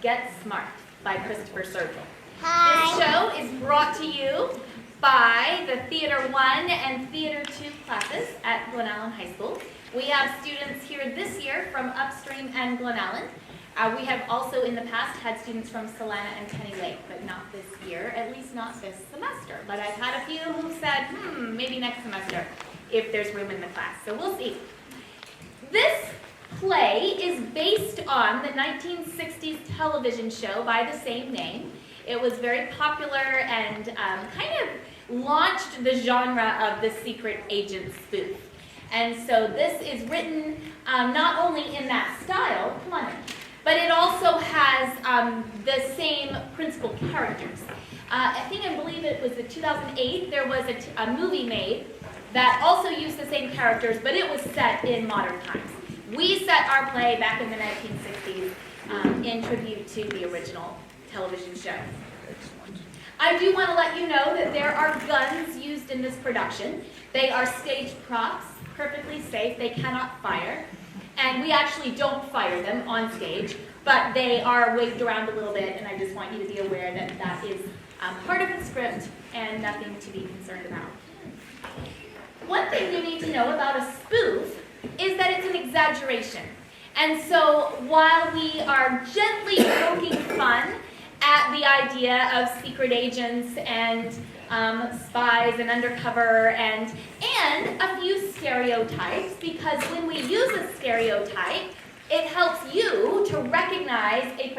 Get Smart by Christopher Sergel. Hi. This show is brought to you by the Theater 1 and Theater 2 classes at Glen Allen High School. We have students here this year from Upstream and Glen Allen. We have also in the past had students from Salina and Kenny Lake, but not this year, at least not this semester. But I've had a few who said, maybe next semester, if there's room in the class. So we'll see. This play is based on the 1960s television show by the same name. It was very popular and kind of launched the genre of the secret agent spoof. And so this is written not only in that style, come on in, but it also has the same principal characters. I believe it was in 2008, there was a movie made that also used the same characters, but it was set in modern times. We set our play back in the 1960s in tribute to the original television show. I do want to let you know that there are guns used in this production. They are stage props, perfectly safe. They cannot fire. And we actually don't fire them on stage, but they are waved around a little bit, and I just want you to be aware that that is part of the script and nothing to be concerned about. One thing you need to know about a spoof is that it's an exaggeration. And so while we are gently poking fun at the idea of secret agents and spies and undercover and a few stereotypes, because when we use a stereotype, it helps you to recognize a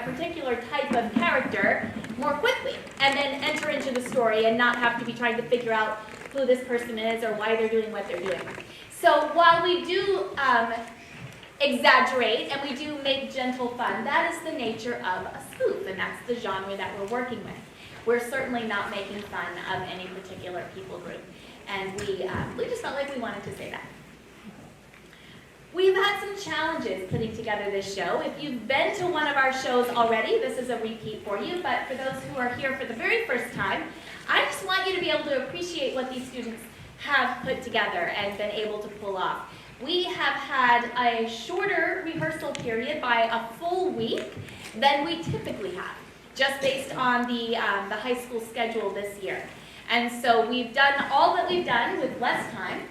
particular type of character more quickly and then enter into the story and not have to be trying to figure out who this person is or why they're doing what they're doing. So while we do exaggerate and we do make gentle fun, that is the nature of a spoof, and that's the genre that we're working with. We're certainly not making fun of any particular people group, and we just felt like we wanted to say that. We've had some challenges putting together this show. If you've been to one of our shows already, this is a repeat for you, but for those who are here for the very first time, I just want you to be able to appreciate what these students have put together and been able to pull off. We have had a shorter rehearsal period by a full week than we typically have, just based on the high school schedule this year. And so we've done all that we've done with less time.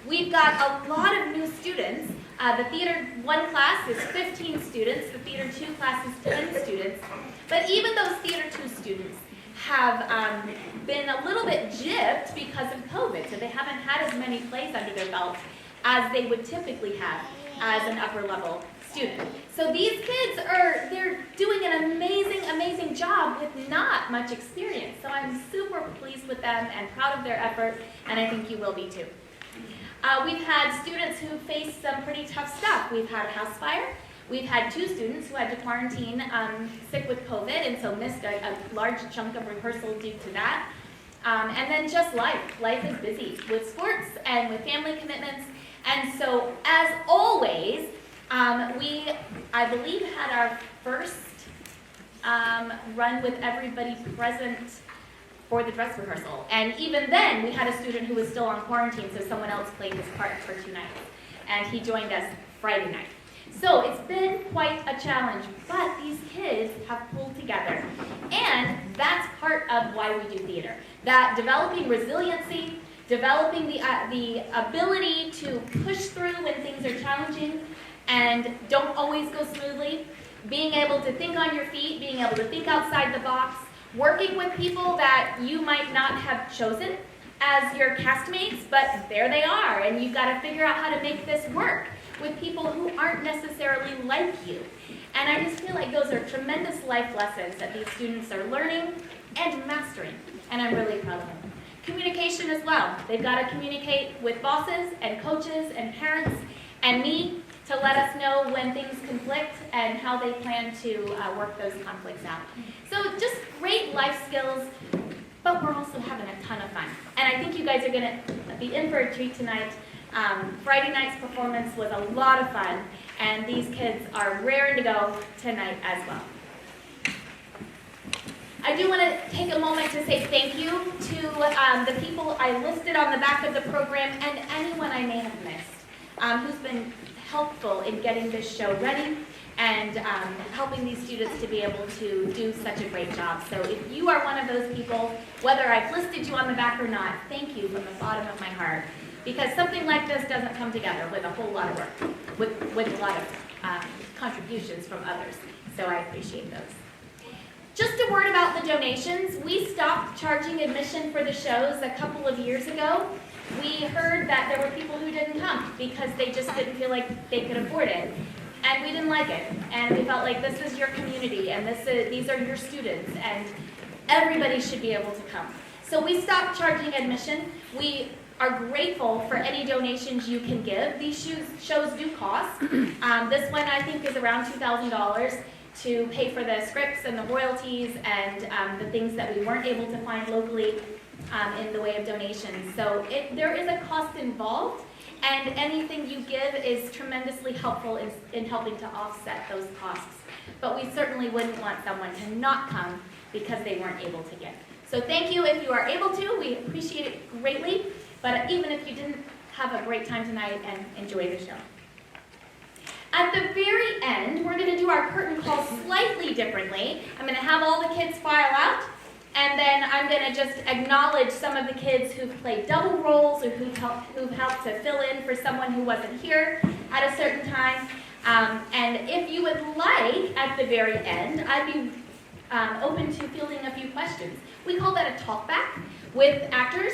We've got a lot of new students. The Theater 1 class is 15 students, the Theater 2 class is 10 students. But even those Theater 2 students have been a little bit gypped because of COVID, so they haven't had as many plays under their belt as they would typically have as an upper level student. So these kids they're doing an amazing job with not much experience. So I'm super pleased with them and proud of their effort, and I think you will be too. We've had students who faced some pretty tough stuff. We've had a house fire. We've had 2 students who had to quarantine sick with COVID, and so missed a large chunk of rehearsal due to that. And then just life. Life is busy with sports and with family commitments. And so, as always, we, I believe, had our first run with everybody present for the dress rehearsal. And even then, we had a student who was still on quarantine, so someone else played his part for 2 nights. And he joined us Friday night. So it's been quite a challenge, but these kids have pulled together. And that's part of why we do theater. That developing resiliency, developing the ability to push through when things are challenging and don't always go smoothly, being able to think on your feet, being able to think outside the box, working with people that you might not have chosen as your castmates, but there they are, and you've got to figure out how to make this work with people who aren't necessarily like you. And I just feel like those are tremendous life lessons that these students are learning and mastering, and I'm really proud of them. Communication as well. They've got to communicate with bosses and coaches and parents and me to let us know when things conflict and how they plan to work those conflicts out. So just great life skills, but we're also having a ton of fun. And I think you guys are going to be in for a treat tonight. Friday night's performance was a lot of fun, and these kids are raring to go tonight as well. I do want to take a moment to say thank you to the people I listed on the back of the program and anyone I may have missed who's been helpful in getting this show ready and helping these students to be able to do such a great job. So if you are one of those people, whether I've listed you on the back or not, thank you from the bottom of my heart. Because something like this doesn't come together with a whole lot of work, with a lot of contributions from others. So I appreciate those. Just a word about the donations. We stopped charging admission for the shows a couple of years ago. We heard that there were people who didn't come because they just didn't feel like they could afford it. And we didn't like it. And we felt like this is your community and these are your students and everybody should be able to come. So we stopped charging admission. We are grateful for any donations you can give. These shows do cost. This one I think is around $2,000 to pay for the scripts and the royalties and the things that we weren't able to find locally in the way of donations. So there is a cost involved, and anything you give is tremendously helpful in helping to offset those costs. But we certainly wouldn't want someone to not come because they weren't able to give. So thank you if you are able to. We appreciate it greatly. But even if you didn't, have a great time tonight and enjoy the show. At the very end, we're going to do our curtain call slightly differently. I'm going to have all the kids file out, and then I'm going to just acknowledge some of the kids who've played double roles or who've helped to fill in for someone who wasn't here at a certain time. And if you would like, at the very end, I'd be open to fielding a few questions. We call that a talk back with actors.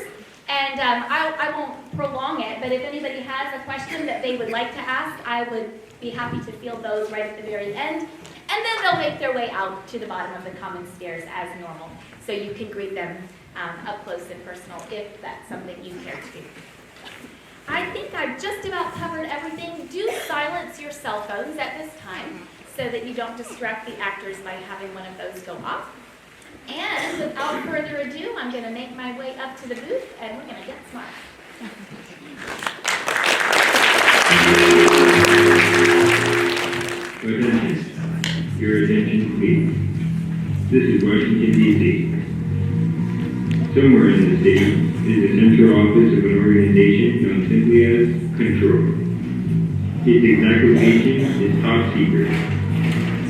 And I won't prolong it, but if anybody has a question that they would like to ask, I would be happy to field those right at the very end. And then they'll make their way out to the bottom of the common stairs as normal, so you can greet them up close and personal if that's something you care to do. I think I've just about covered everything. Do silence your cell phones at this time so that you don't distract the actors by having one of those go off. And without further ado, I'm going to make my way up to the booth, and we're going to get smart. Attention. Your attention, please. This is Washington, D.C. Somewhere in the city is the central office of an organization known simply as Control. Its exact location is top secret.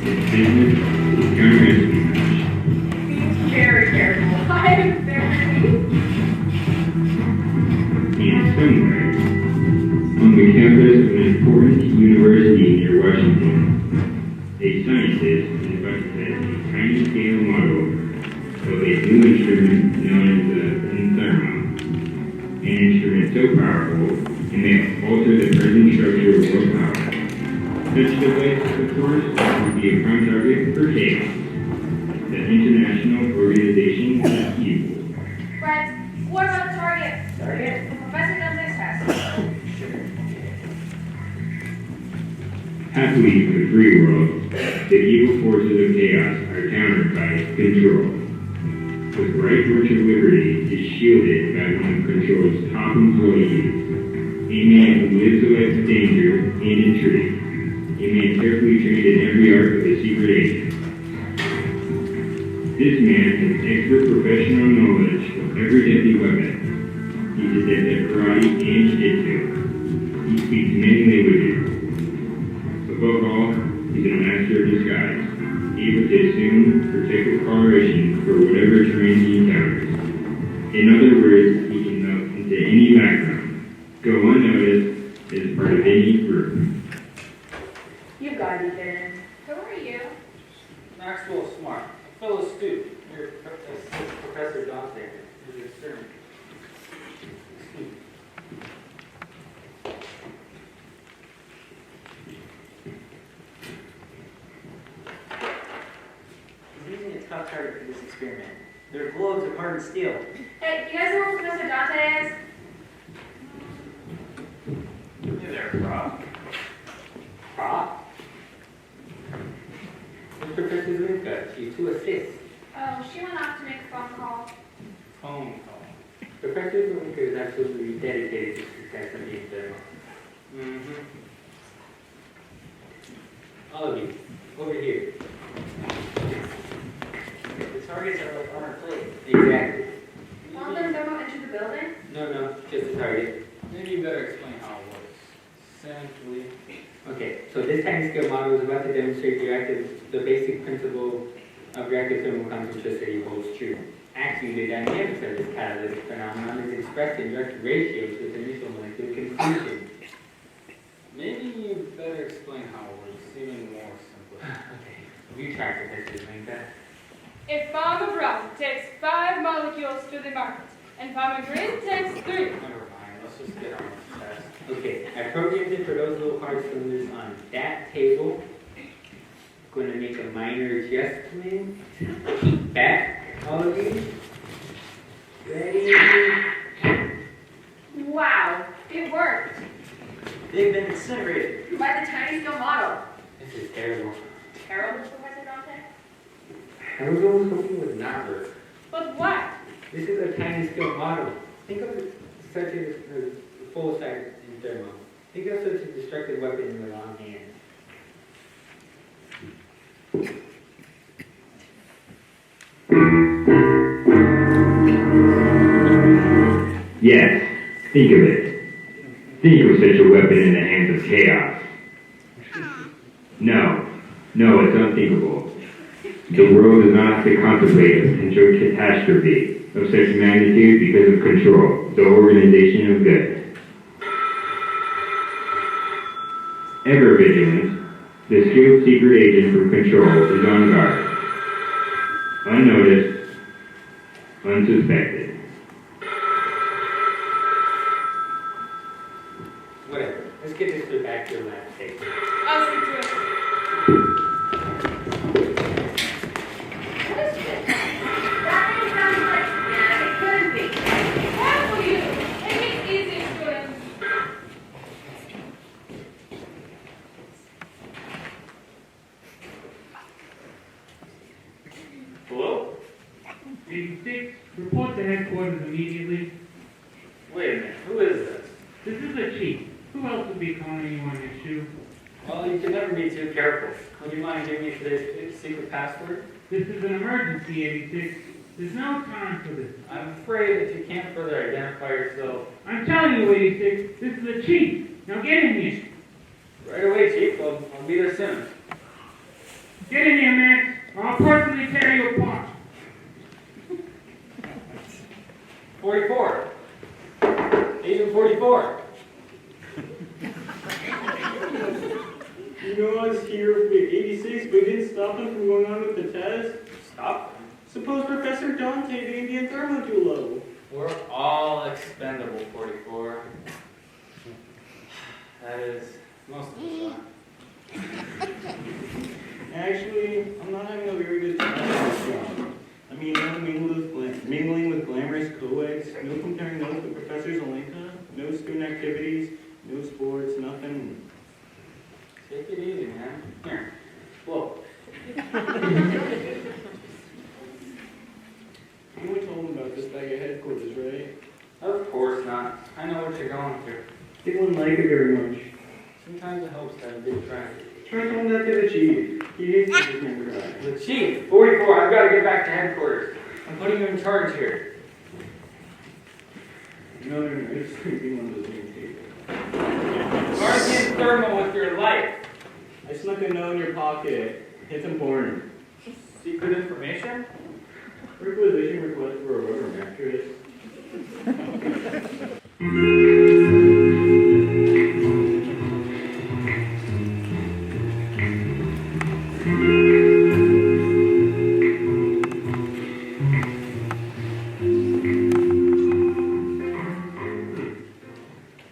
Its business is counter-espionage. Very careful. I'm very. And somewhere, on the campus of an important university near Washington, a scientist is about to test a tiny-scale model of a new instrument known as the Thermo. An instrument so powerful, it may alter the present structure of world power. Such device, of course, would be a prime target for chaos. The International Organization of Evil. Brett, what about the target? Target? The professor does this test. Happily for the free world, the evil forces of chaos are countered by Control. The bright torch of liberty is shielded by one of Control's top employees, a man who lives a life of danger and intrigue, a man carefully trained in every art of a secret agent. This man has expert professional knowledge of every deadly weapon. He's adept at karate and jiu-jitsu. He speaks many languages. Above all, he's a master of disguise, able to assume protective coloration for whatever terrain he encounters. In other words, he can melt into any background, go unnoticed as part of any group. You've got it, Darren. Who are you? Maxwell Smart, a fellow student here at Professor Dante. His experiment. He's using a tough target for this experiment. Their globes are hardened steel. Hey, you guys know who Professor Dante is? Hey there, Prop. Prop? Where's Professor Zuka? She's to assist. Oh, she went off to make a phone call. Phone call. Professor Zuka is absolutely dedicated to success of the experiment. All of you, over here. The targets are like armor plate. Exactly. Want them to go into the building? No, just the target. Maybe you better explain how it works. Essentially. Okay, so this tiny scale model is about to demonstrate the basic principle of reactive thermal concentricity holds true. Actually, the dynamics of this catalytic phenomenon is expressed in direct ratios with initial molecular confusion. Maybe you better explain how it works, even more simply. Okay, you try, Professor Juanita. If pharma takes 5 molecules to the market, and pharma green takes 3. Never mind, let's just get on with the test. Okay, I programmed it for those little hard cylinders on that table. I'm going to make a minor adjustment. Back, all of you. Ready? Wow, it worked. They've been incinerated. By the tiny scale model. This is terrible. Terrible, Professor Dante? I was almost hoping it would not work. But why? This is a tiny scale model. Think of it such as a full size in thermal. Think of such a destructive weapon in the wrong hand. Yes, think of it. Think of such a weapon in the hands of chaos. No, it's unthinkable. The world does not have to contemplate a potential catastrophe of such magnitude because of control, the organization of good. Ever vigilant, the skilled secret agent from control is on guard. Unnoticed, unsuspected. Whatever. Let's get this to back to your lab table. I'll see to it. What is this? That sounds like, yeah, it could be. Careful you! It makes easy, students. Hello? 86, report to headquarters immediately. Wait a minute. Who is this? This is the chief. Who else would be calling you on your shoe? Well, you can never be too careful. Would you mind giving me today's secret password? This is an emergency, 86. There's no time for this. I'm afraid that you can't further identify yourself. I'm telling you, 86, this is the chief. Now get in here. Right away, Chief. I'll be there soon. Get in here, Max, or I'll personally tear you apart. 44. Agent 44. You know I was here for 86, but didn't stop him from going on with the test. Stop. Suppose Professor Dante didn't get thermal too low. We're all expendable, 44. That is most of the time. Actually, I'm not having a very good time with this job. I mean, no mingling with glamorous co-eds, no comparing notes with Professor Juanita, no student activities, no sports, nothing. Take it easy, man. Here. Whoa. You only told him about this back at headquarters, right? Of course not. I know what you're going through. They wouldn't like it very much. Sometimes it helps to have a good friend. Try telling that to the chief. He hates to just never die. The Chief, 44, I've got to get back to headquarters. I'm putting you in charge here. No, it's sleeping on the same table. Guard against thermal with your life. I snuck a note in your pocket. It's important. Secret information? Requisition request for a rubber mattress.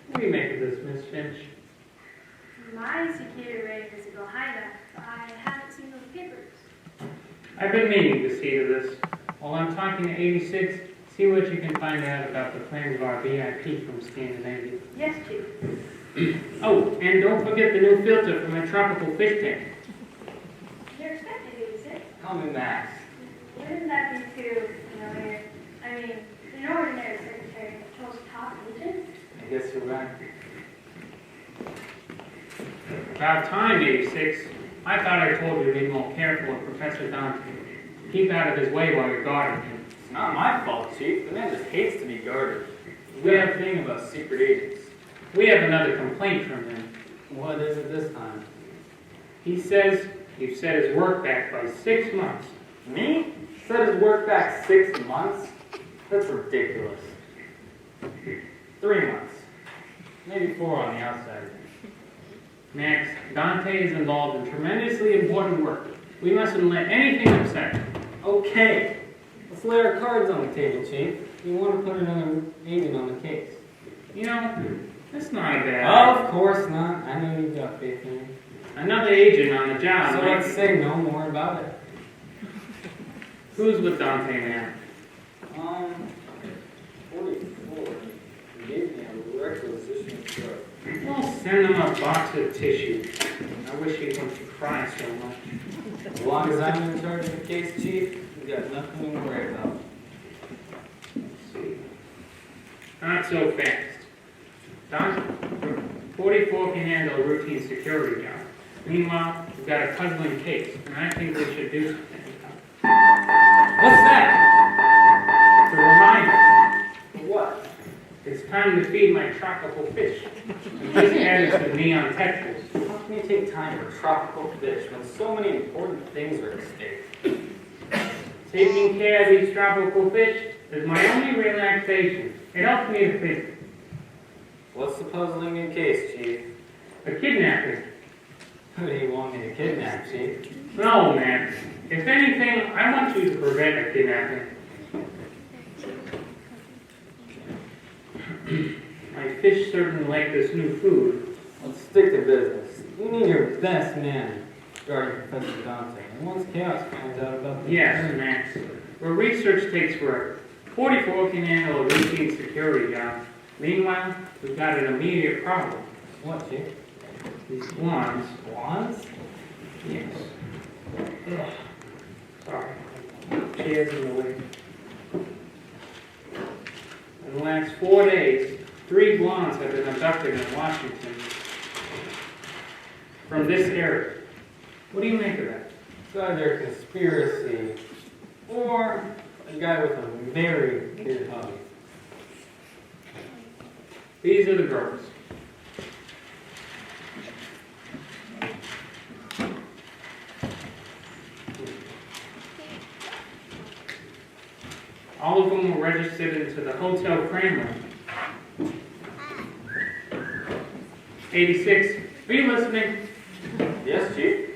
What do you make of this, Miss Finch? My security rating doesn't go high enough. I haven't seen those papers. I've been meaning to see to this. While I'm talking to 86, see what you can find out about the plans of our VIP from Scandinavia. Yes, Chief. Oh, and don't forget the new filter for my tropical fish tank. You're expected to say. Call me Max. Wouldn't that be too familiar? I mean, an ordinary secretary chose top agent. I guess you're right. About time, 86. I thought I told you to be more careful with Professor Dante. Keep out of his way while you're guarding him. It's not my fault, Chief. The man just hates to be guarded. We have a thing about secret agents. We have another complaint from him. What is it this time? He says you've set his work back by 6 months. Me? Set his work back 6 months? That's ridiculous. 3 months. Maybe 4 on the outside. Max, Dante is involved in tremendously important work. We mustn't let anything upset him. Okay. Let's lay our cards on the table, Chief. You want to put another agent on the case? You know, that's not a bad Of course not. I know you've got faith in me. Another agent on the job. So let's say no more about it. Who's with Dante now? 44. You gave me a requisition of drugs. Well, send him a box of tissue. I wish he wouldn't cry so much. As long as I'm in charge of the case, Chief, you got nothing to worry about. Let's see. Not so fast. Don, 44 can handle a routine security job. Meanwhile, we've got a puzzling case, and I think we should do something. What's that? It's a reminder. What? It's time to feed my tropical fish. And this added to neon textbooks. How can you take time for tropical fish when so many important things are at stake? Taking care of these tropical fish is my only relaxation. It helps me to think. What's the puzzling new case, Chief? A kidnapping. Who do you want me to kidnap, Chief? No, Max. If anything, I want you to prevent a kidnapping. My fish certainly like this new food. Let's stick to business. You need your best man guarding Professor Dante. And once Chaos finds out about the... Yes, Max. Where research takes forever. 44 can handle a routine security job. Meanwhile, we've got an immediate problem. What, Chief? These wands. Wands? Yes. Ugh. Sorry. Chairs in the way. In the last 4 days, 3 blondes have been abducted in Washington from this area. What do you make of that? It's either a conspiracy or a guy with a very weird hobby. These are the girls. All of them were registered into the hotel crane room. 86. Are you listening? Yes, Chief?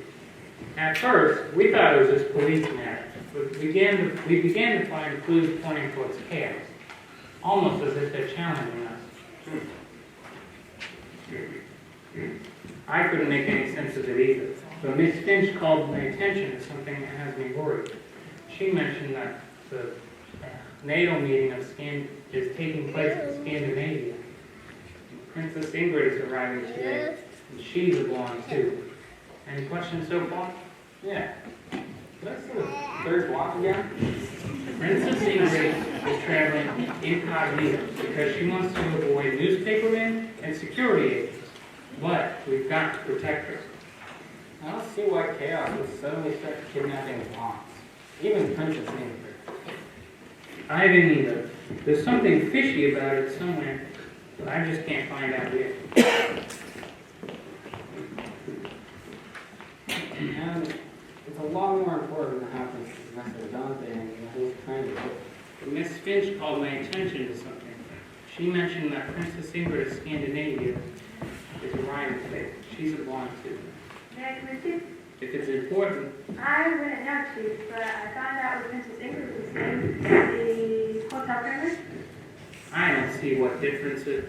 At first, we thought it was just police matter, but we began to find clues pointing towards chaos, almost as if they're challenging us. I couldn't make any sense of it either, but Miss Finch called my attention to something that has me worried. She mentioned that the NATO meeting is taking place in Scandinavia. Princess Ingrid is arriving today, and she's a blonde too. Any questions so far? Yeah. Did I see the third watch again? Princess Ingrid is traveling incognito because she wants to avoid newspapermen and security agents. But we've got to protect her. I don't see why Chaos would suddenly start kidnapping blondes. Even Princess Ingrid. I didn't either. There's something fishy about it somewhere, but I just can't find out yet. And it's a lot more important than happens to Professor Dante and who's trying to do. But Miss Finch called my attention to something. She mentioned that Princess Ingrid of Scandinavia is arriving today. She's a blonde too. May I come in too? If it's important, I wouldn't know, Chief, but I found out what Princess Ingrid was in the hotel family. I don't see what difference it.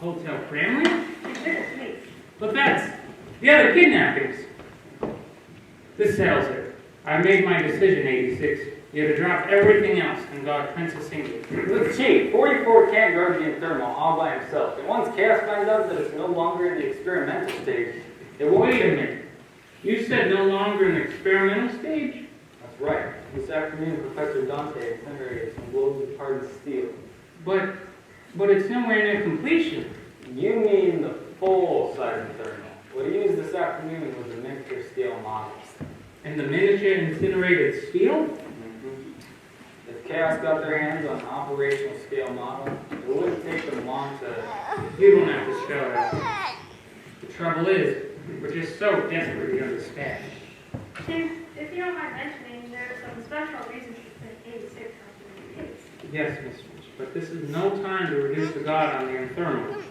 Hotel family? She should have me. But that's the other kidnappings. This settles it. I made my decision, 86. You have to drop everything else and guard Princess Ingrid. Look, Chief, 44 can't guard the thermal all by himself. And once Chaos finds out that it's no longer in the experimental stage, it won't... Wait a minute. You said no longer in the experimental stage? That's right. This afternoon, Professor Dante incinerated some globes of hardened steel. But it's nowhere near completion. You mean the full size of thermal. What he used this afternoon was a miniature scale model. And the miniature incinerated steel? If Chaos got their hands on an operational scale model, it wouldn't take them long to... You don't have to spell it out. Trouble is, we're just so desperately understaffed. Chief, if you don't mind mentioning, there are some special reasons to put 86 on the case. Yes, Miss Finch, but this is no time to reduce the guard on the infirmary.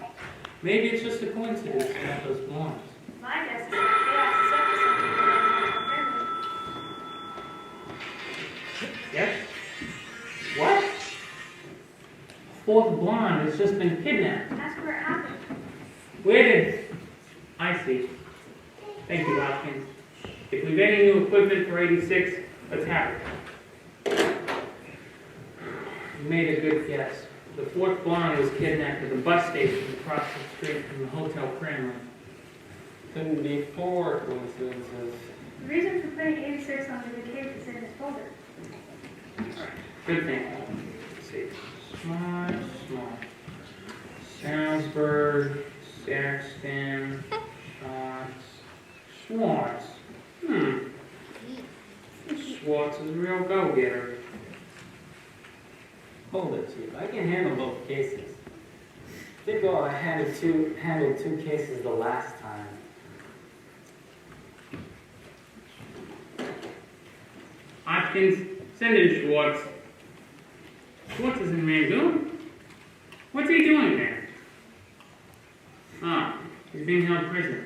Maybe it's just a coincidence about those blondes. My guess is that they have Yes? What? Fourth blonde has just been kidnapped. That's where it happened. Where did... I see. Thank you, Hopkins. If we've any new equipment for 86, let's have it. You made a good guess. The fourth blonde was kidnapped at the bus station across the street from the Hotel Cranley. Couldn't be four coincidences. The reason for putting 86 on the case is in his folder. Good thing. Let's see. Smart. Salisbury, Saxton, Schwartz. Schwartz is a real go-getter. Hold it, Chief. I can handle both cases. Think I handled two cases the last time. Hopkins, send in Schwartz. Schwartz is in Rangoon? What's he doing there? Ah, he's being held prisoner.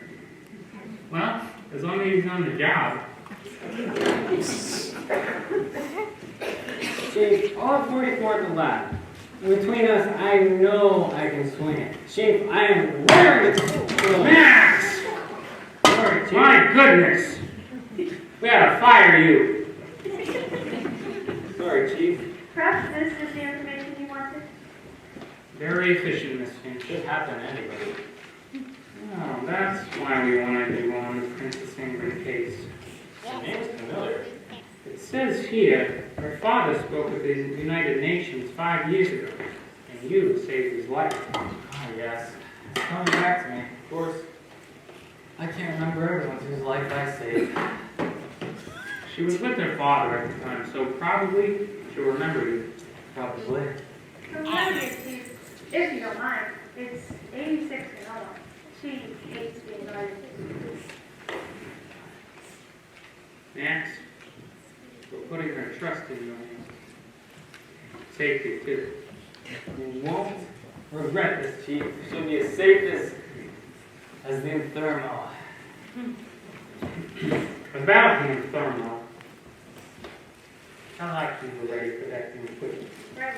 Well, as long as he's on the job. Chief, all 44 in the lab. Between us, I know I can swing it. Chief, I am ready to Max! Sorry, Chief. My goodness! We ought to fire you. Sorry, Chief. Perhaps this is the information you wanted. Very efficient, Miss Finch. Could happen to anybody. Oh, that's why we wanted you on the Princess Ingrid case. The name's familiar. It says here, her father spoke at the United Nations 5 years ago, and you saved his life. Oh, yes. It's coming back to me. Of course, I can't remember everyone whose life I saved. She was with her father at the time, so probably she'll remember you. Probably. Remember, Chief, if you don't mind, it's 86 and all. She hates being guarded. Max, we're putting her trust in your hands. Safety, too. You won't regret this, Chief. She'll be as safe as the Inferno. About the Inferno, how likely we're ready for that new equipment? Right.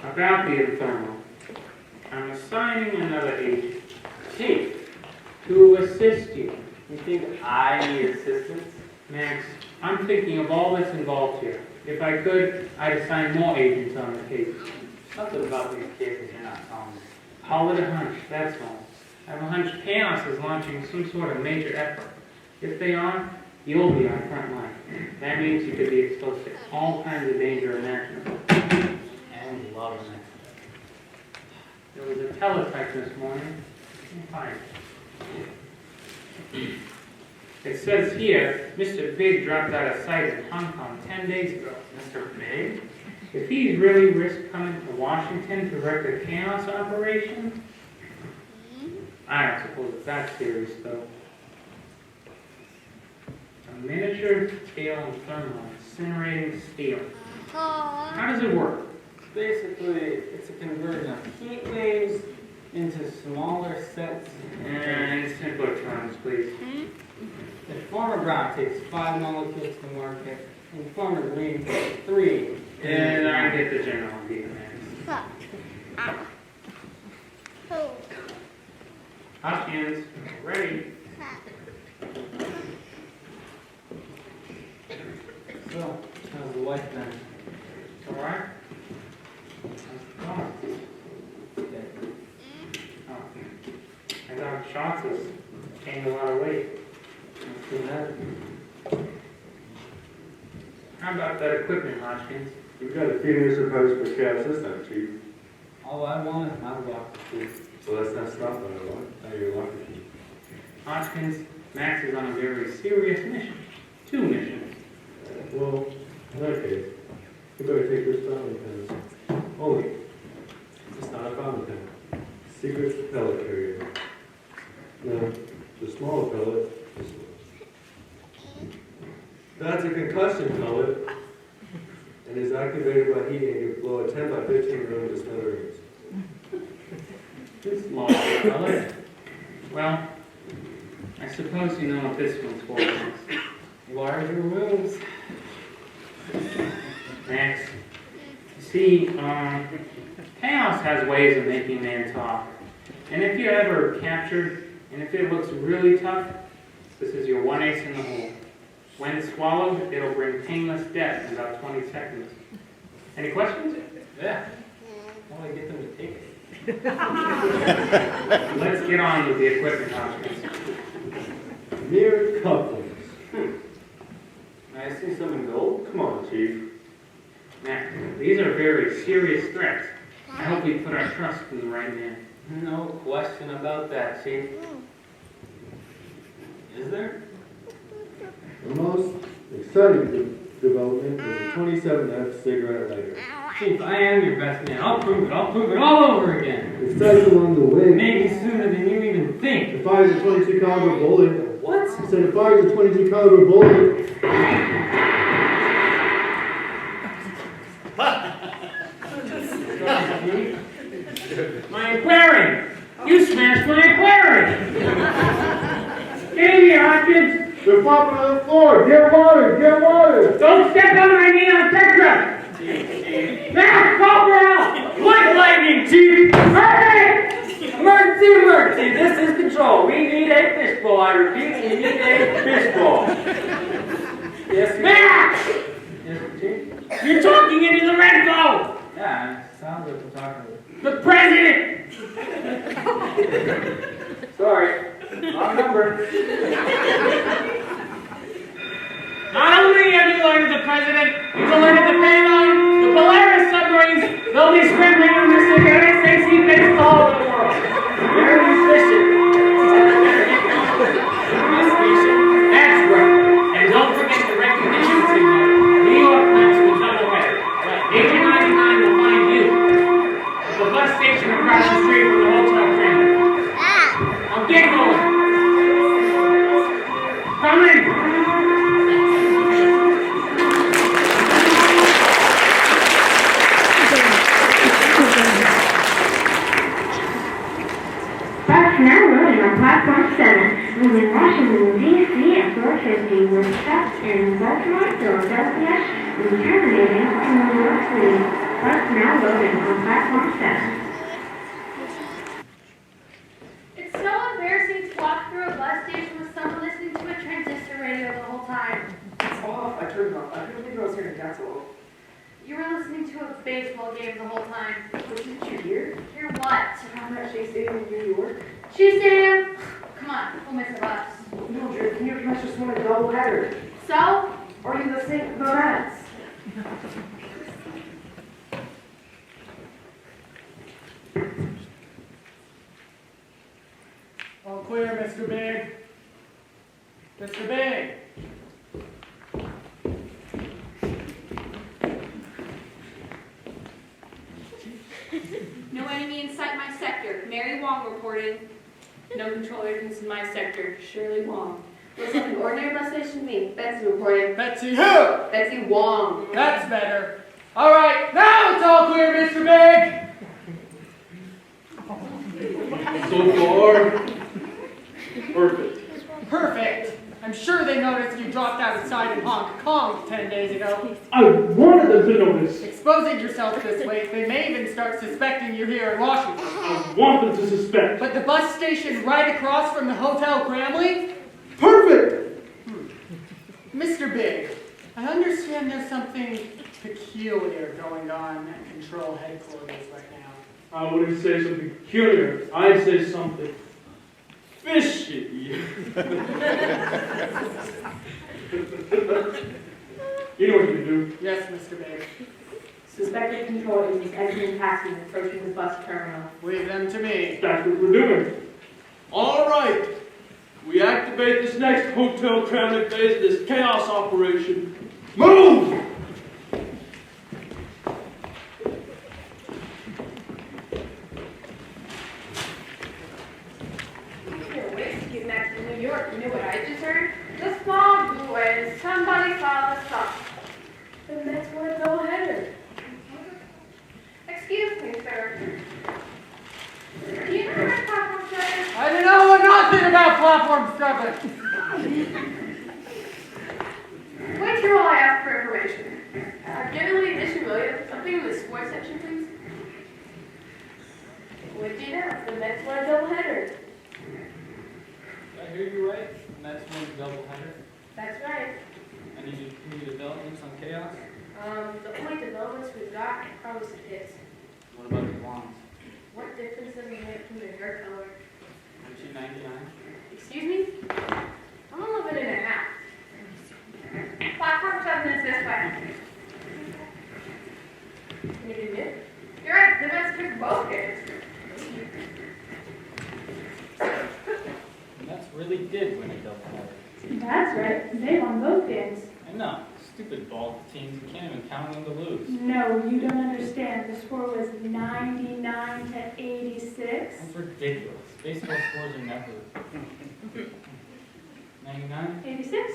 About the Inferno, I'm assigning another agent, Chief, to assist you. you think I need assistance? Max, I'm thinking of all that's involved here. If I could, I'd assign more agents on the case. Something about these cases you're not telling me. Call it a hunch, that's all. I have a hunch Chaos is launching some sort of major effort. If they are, you'll be on front line. That means you could be exposed to all kinds of danger imaginable. And loving it. There was a teletype this morning. Fine. It says here, Mr. Big dropped out of sight in Hong Kong 10 days ago. Mr. Big? If he's really risked coming to Washington to wreck the Chaos operation, I don't suppose it's that serious, though. A miniature scale Inferno, incinerating steel. How does it work? Basically, it's a conversion of heat waves into smaller sets. And in simpler terms, please. The former ground takes 5 molecules to market, and the former green takes 3. And I get the general idea, man. Hopkins, ready. So, how's the wife been? All right. Oh, I got shots has gained a lot of weight. Not too bad. How about that equipment, Hopkins? We've got a few new supposed for chaos this time, Chief. All I want is my rocket Chief. So let's not stop on it, what? Now you're lucky. Hopkins, Max is on a very serious mission. 2 missions. Well, in that case, you better take this fountain pen. Only, it's not a fountain pen. Secret pellet carrier. Now, the smaller pellet, that's a concussion pellet, and is activated by heating to blow a 10 by 15 room to smithereens. This small pellet. Well, I suppose you know what this one's for. Larger rooms. Next. You see, chaos has ways of making man talk. And if you're ever captured, and if it looks really tough, this is your one ace in the hole. When swallowed, it'll bring painless death in about 20 seconds. Any questions? Yeah. How do I get them to take it? Let's get on with the equipment options. Mere couplings. May I see some in gold? Come on, Chief. Now, these are very serious threats. I hope we put our trust in the right man. No question about that, Chief. Is there? The most exciting development is the 27F cigarette lighter. Chief, I am your best man. I'll prove it all over again. It says along the way, Maybe sooner than you even think. it fires a 22 caliber bullet. What? It said it fires a 22 caliber bullet. My aquarium! You smashed my aquarium! Get in here, Hopkins! They're flopping on the floor. Get water, get water. Don't step on my knee on Tetra! Now, call for help! Quick lightning, Chief! Hurry! Emergency! This is control. We need a fishbowl. I repeat, we need a fishbowl. Yes, Max! Yes, Chief? You're talking into the red phone! Yeah, it sounds like we're talking. The president! Sorry. Wrong number. Not only have you learned the president, you've alerted the Pentagon, the Polaris submarines, they'll be scrambling on this SAC based all over the world. Very efficient. That's right. And don't forget the recognition signal. New York maps will double header. Agent 99 will find you at the bus station across the street from the hotel train. Now get going. Come in. Bus now loading on platform 7, moving Washington, D.C. at 4:50 with stops in Baltimore, Philadelphia, and terminating in New York City. Bus now loading on platform 7. It's so embarrassing to walk through a bus station with someone listening to a transistor radio the whole time. It's off. I turned it off. I couldn't believe I was hearing that solo. You were listening to a baseball game the whole time. What did you hear? Hear what? I'm at Shea Stadium in New York. Shea Stadium? Come on, we'll miss the bus. No, Drew, New York Mets just won a doubleheader. So? Are you the St. Mets? All clear, Mr. Big. Mr. Big. No enemy in sight, my sector. Mary Wong reporting. No control agents in my sector. Shirley Wong. What's like an ordinary bus station to me? Betsy reporting. Betsy who? Betsy Wong. That's better. All right, now it's all clear, Mr. Big. So far, perfect. Perfect. I'm sure they noticed you dropped outside in Hong Kong 10 days ago. I wanted them to notice. Exposing yourself this way, they may even start suspecting you here in Washington. I want them to suspect. But the bus station right across from the Hotel Gramley? Perfect! Mr. Big, I understand there's something peculiar going on at Control Headquarters right now. I wouldn't say something peculiar. I'd say something fishy. You know what you do. Yes, Mr. Big. Suspected control agents exiting taxis approaching the bus terminal. Leave them to me. That's what we're doing. All right. We activate this next hotel crowded phase of this chaos operation. Move! next to New York. You know what I just heard? The small blue way. Somebody saw the song. The Mets won a doubleheader. Excuse me, sir. Do you know where Platform 7? I don't know nothing about Platform 7. Wait till I ask for information. Generally, Edition Williams, something in the sports section, please. What do you know? The Mets won a doubleheader. Did I hear you right? The Mets won a doubleheader? That's right. Any developments on chaos? The only developments we've got are probably some hits. What about the blondes? What difference does it make from their hair color? Aren't you 99? Excuse me? I'm 11 and a half. Platform 7 is this way. You didn't it? You're right, the Mets took both games. The Mets really did win a doubleheader. That's right. They won both games. I know. Stupid ball teams. You can't even count on them to lose. No, you don't understand. The score was 99 to 86. That's ridiculous. Baseball scores are never. 99? 86?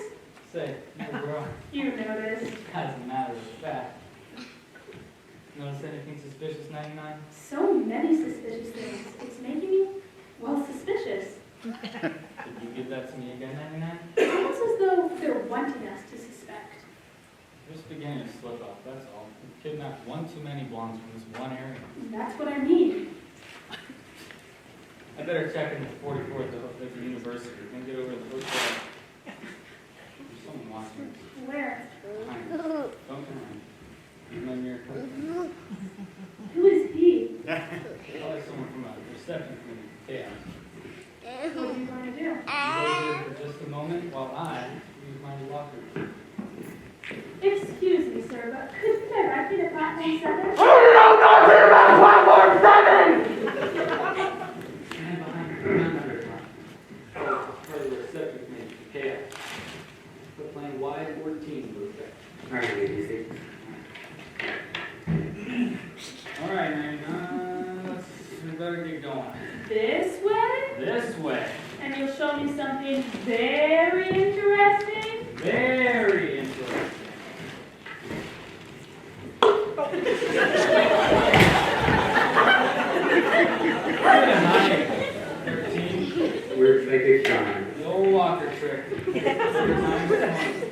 Say, never grow. You noticed. As a matter of fact. Notice anything suspicious, 99? So many suspicious things. It's making me, well, suspicious. Did you give that to me again, 99? It's almost as though they're wanting us to suspect. You're just beginning to slip up, that's all. You kidnapped one too many blondes from this one area. That's what I mean. I better check in the 44th at the university. Then get over to the hotel. There's someone watching us. Where? Behind us. Don't turn around. Even though you're a Who is he? probably someone from a reception committee. Chaos. What are you going to do? You go here for just a moment while I use my locker room. Excuse me, sir, but could you direct me to Platform 7? Oh, no, nothing about Platform 7! Stand behind the ground part of the reception committee. Chaos. Quit playing Y14 for a sec. All right, ladies. All right, man. We better get going. This way? This way. And you'll show me something very interesting? Very interesting. Good night, 13. Works like a charm. The old walker trick. Every time it's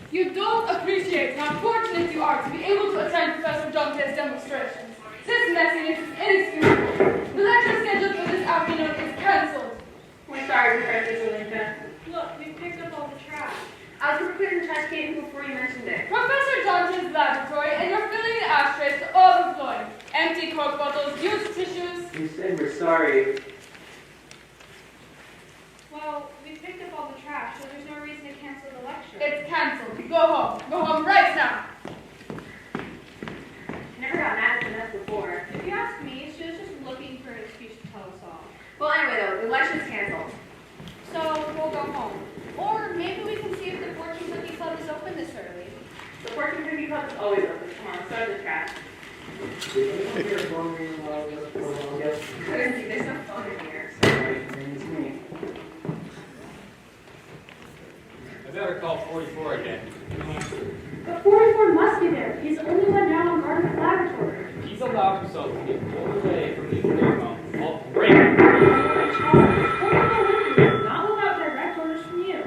You don't appreciate how fortunate you are to be able to attend Professor Dante's demonstrations. This messiness is inexcusable. The lecture scheduled for this afternoon is cancelled. We're sorry, Professor Juanita. Look, we picked up all the trash. I was going to put it in the trash can before you mentioned it. Professor Dante's laboratory, and you're filling the ashtrays to overflowing. Empty Coke bottles, used tissues. You said we're sorry. Well, we picked up all the trash, so there's no reason to cancel the lecture. It's cancelled. Go home. Go home right now. Never got mad at the mess before. If you ask me, she was just looking for an excuse to tell us off. Well, anyway, though, the lecture's canceled. So we'll go home. Or maybe we can see if the Fortune Cookie Club is open this early. The Fortune Cookie Club is always open. Come on, start the trash. I didn't see there's no phone in here. I better call 44 again. But 44 must be there. He's the only one now on guard in the laboratory. He's allowed himself to get pulled away from these pheromones. Oh, great! Not without direct orders from you.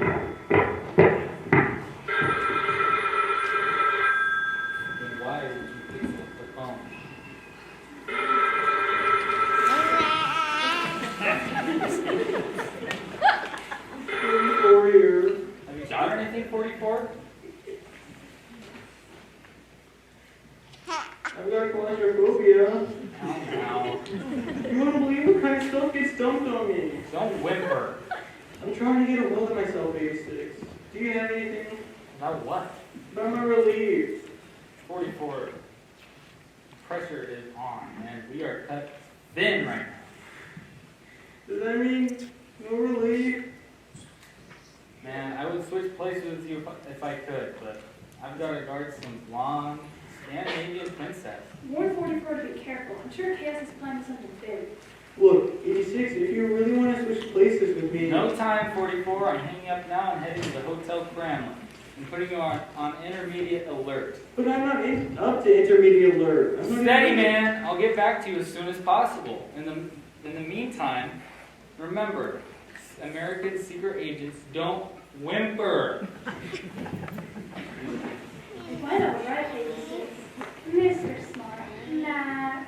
Then why isn't he picking up the phone? Have you got anything, 44? I've got claustrophobia. Now. You wouldn't believe what kind of stuff gets dumped on me. Don't whimper. I'm trying to get a hold of myself, 86. Do you have anything? About what? About my relief. 44. Pressure is on, and we are cut thin right now. Does that mean no relief? Man, I would switch places with you if I could, but I've got to guard some blonde Scandinavian princess. Warn 44 to be careful. I'm sure Chaos is planning something big. Look, 86, if you really want to switch places with me... No time, 44. I'm hanging up now and heading to the Hotel Kremlin. I'm putting you on intermediate alert. But I'm not up to intermediate alert. I'm not Steady, even... man. I'll get back to you as soon as possible. In the meantime, remember, American secret agents don't whimper. Bueno, right, 86. Mr. Smart. Max.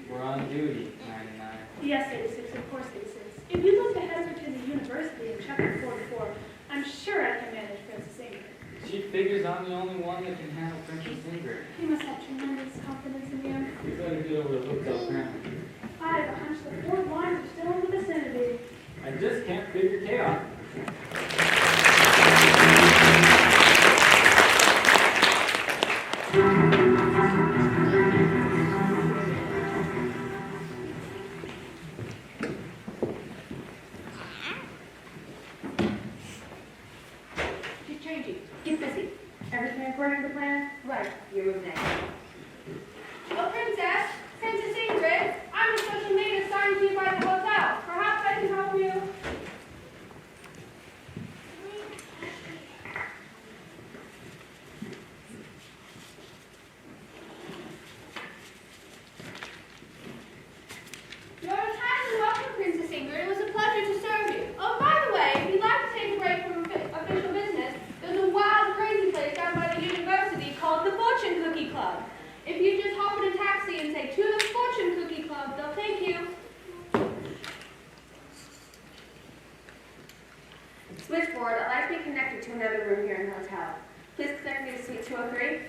We're on duty, 99. Yes, 86, of course, 86. If you'd like to head over to the university and check out 44, I'm sure I can manage Princess Ingrid. She figures I'm the only one that can handle Princess Ingrid. You must have tremendous confidence in you. We better get over to Hotel Kremlin. I have a hunch that 4 lines are still in the vicinity. I just can't figure chaos. She's changing. Get busy. Everything according to plan? Right. You move next. Oh, Princess! Princess Ingrid! I'm a special maid assigned to you by the hotel. Perhaps I can help you. Your time is welcome, Princess Ingrid. It was a pleasure to serve you. Oh, by the way, if you'd like to take a break from official business, there's a wild, crazy place down by the university called the Fortune Cookie Club. If you just hop in a taxi and say, to the Fortune Cookie Club, they'll take you. Switchboard, I'd like to be connected to another room here in the hotel. Please connect me to suite 203.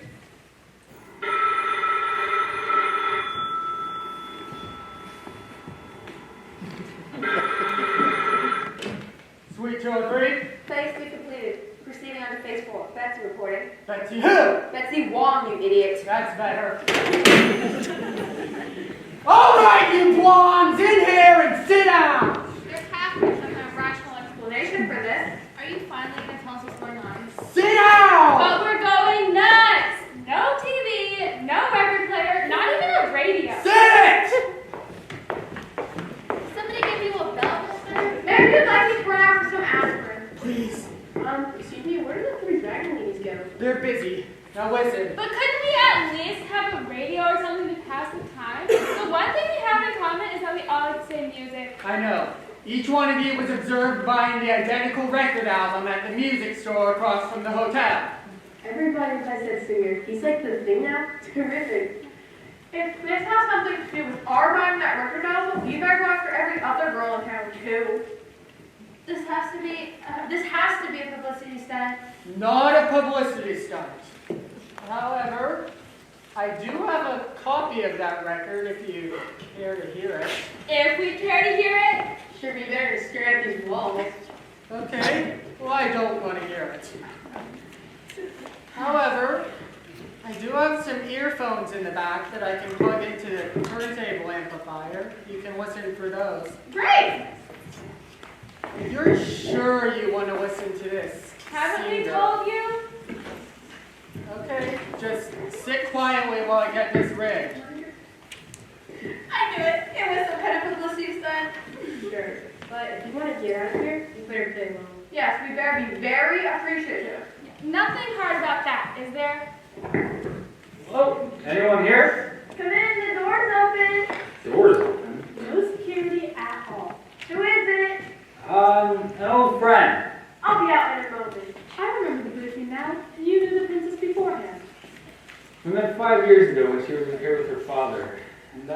Suite 203. Phase 2 completed. Proceeding on to phase 4. Betsy reporting. Betsy who? Betsy Wong, you idiot. That's better. All right, you blondes, in here and sit down. There has to be some kind of rational Explanation for this. Are you finally going to tell us what's going on? Sit down. But we're going nuts! No TV, no record player, not even a radio. Sit! Did somebody give you a bell, mister? Maybe you'd like to run out for some aspirin. Please. Excuse me, where did the 3 dragon ladies go? They're busy. Now listen. But couldn't we at least have a radio or something to pass the time? The one thing we have in common is that we all like the same music. I know. Each one of you was observed buying the identical record album at the music store across from the hotel. Everybody has that singer. He's like the thing now. Terrific. If this has something to do with our buying that record album, you better go after every other girl in town too. This has to be a publicity stunt. Not a publicity stunt. However, I do have a copy of that record if you care to hear it. If we care to hear it, Sure be better to stare at these walls. Okay? Well, I don't want to hear it. However, I do have some earphones in the back that I can plug into the turntable amplifier. You can listen for those. great! If you're sure you want to listen to this, Haven't we singer- told you? Okay, just sit quietly while I get this rigged. I knew it. It was some kind of publicity stunt. Sure. But if you want to get out of here, you better play along. Yes, we better be very appreciative. Nothing hard about that, is there? Hello? Anyone here? Come in, the door's open. The door's open. No security at all. Who is it? An old friend. I'll be out in a moment. I remember the booty now. You knew the princess beforehand. We met 5 years ago when she was here with her father. And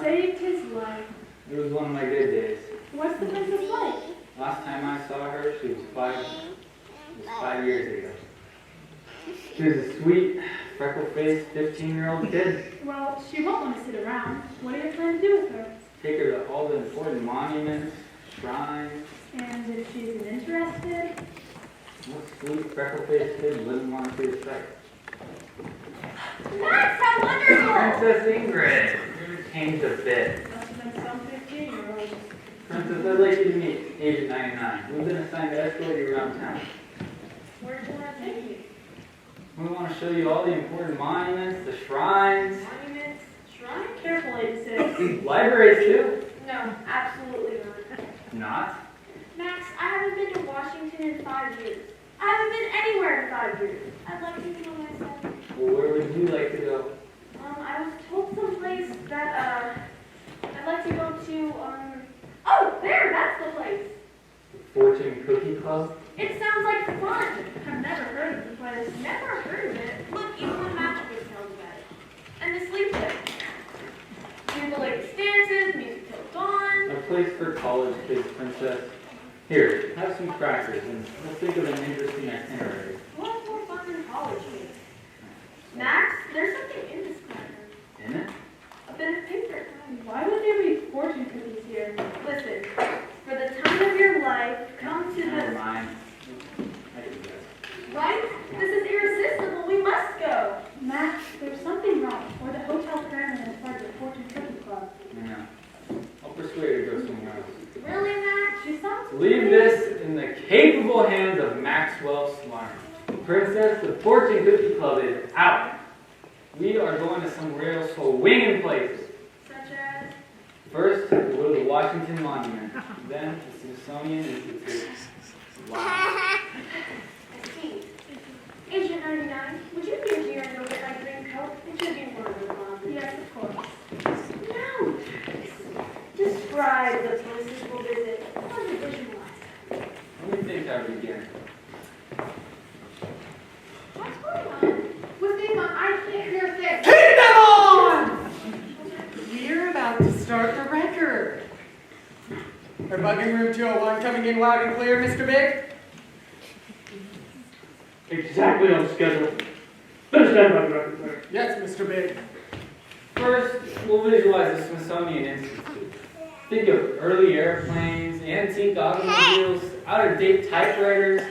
Saved his life. it was one of my good days. What's the princess like? Last time I saw her, she was 5 years ago. She was a sweet, freckle-faced 15-year-old kid. Well, she won't want to sit around. What are you planning to do with her? Take her to all the important monuments, shrines. And if she isn't interested. What sweet freckle-faced kid wouldn't want to see a sight? Max, how wonderful! Princess Ingrid, you've changed a bit. Must have been some 15-year-old. Princess, I'd like you to meet Agent 99. We've been assigned to escort you around town. Where do you want to take me? We want to show you all the important monuments, the shrines, Monuments, shrine? Careful, 86. libraries too. No, absolutely not. Not? Max, I haven't been to Washington in 5 years. I haven't been anywhere in 5 years. I'd like to go myself. Well, where would you like to go? I was told someplace that, I'd like to go to, oh, there, that's the place. The Fortune Cookie Club? It sounds like fun. I've never heard of the place. Never heard of it. Look, even the magic was tells about it. And the sleep there. Do the latest dances, music till dawn. A place for college kids, Princess. Here, have some crackers and we'll think of an interesting itinerary. What's more fun than college meals? Max, there's something in this cracker. In it? A bit of paper. Why would there be fortune cookies here? Listen, for the time of your life, come to Never the... mind. I can guess. Right? This is irresistible. We must go. Max, there's something wrong. Or the Hotel Pyramid is part of the Fortune Cookie Club. I know. I'll persuade her to go somewhere else. Really, Max? She sounds Leave this in the capable hands of Maxwell Smart. Princess, the Fortune Cookie Club is out. We are going to somewhere else swinging places. Such as... First, we'll go to the Washington Monument. Then, the Smithsonian Institute. Wow. I see. Agent 99, would you be here and go get my green coat? It should be more of a bomb. Yes, of course. No. Describe the places we'll visit. How do you visualize? Let me think how we begin. What's going on? What's going on? I can't hear a thing. Keep them on! We're about to start the record. We're bugging room 201 coming in loud and clear, Mr. Big. Exactly on schedule. Better stand by the record, sir. Yes, Mr. Big. First, we'll visualize the Smithsonian Institute. Think of early airplanes, antique automobiles, out-of-date typewriters,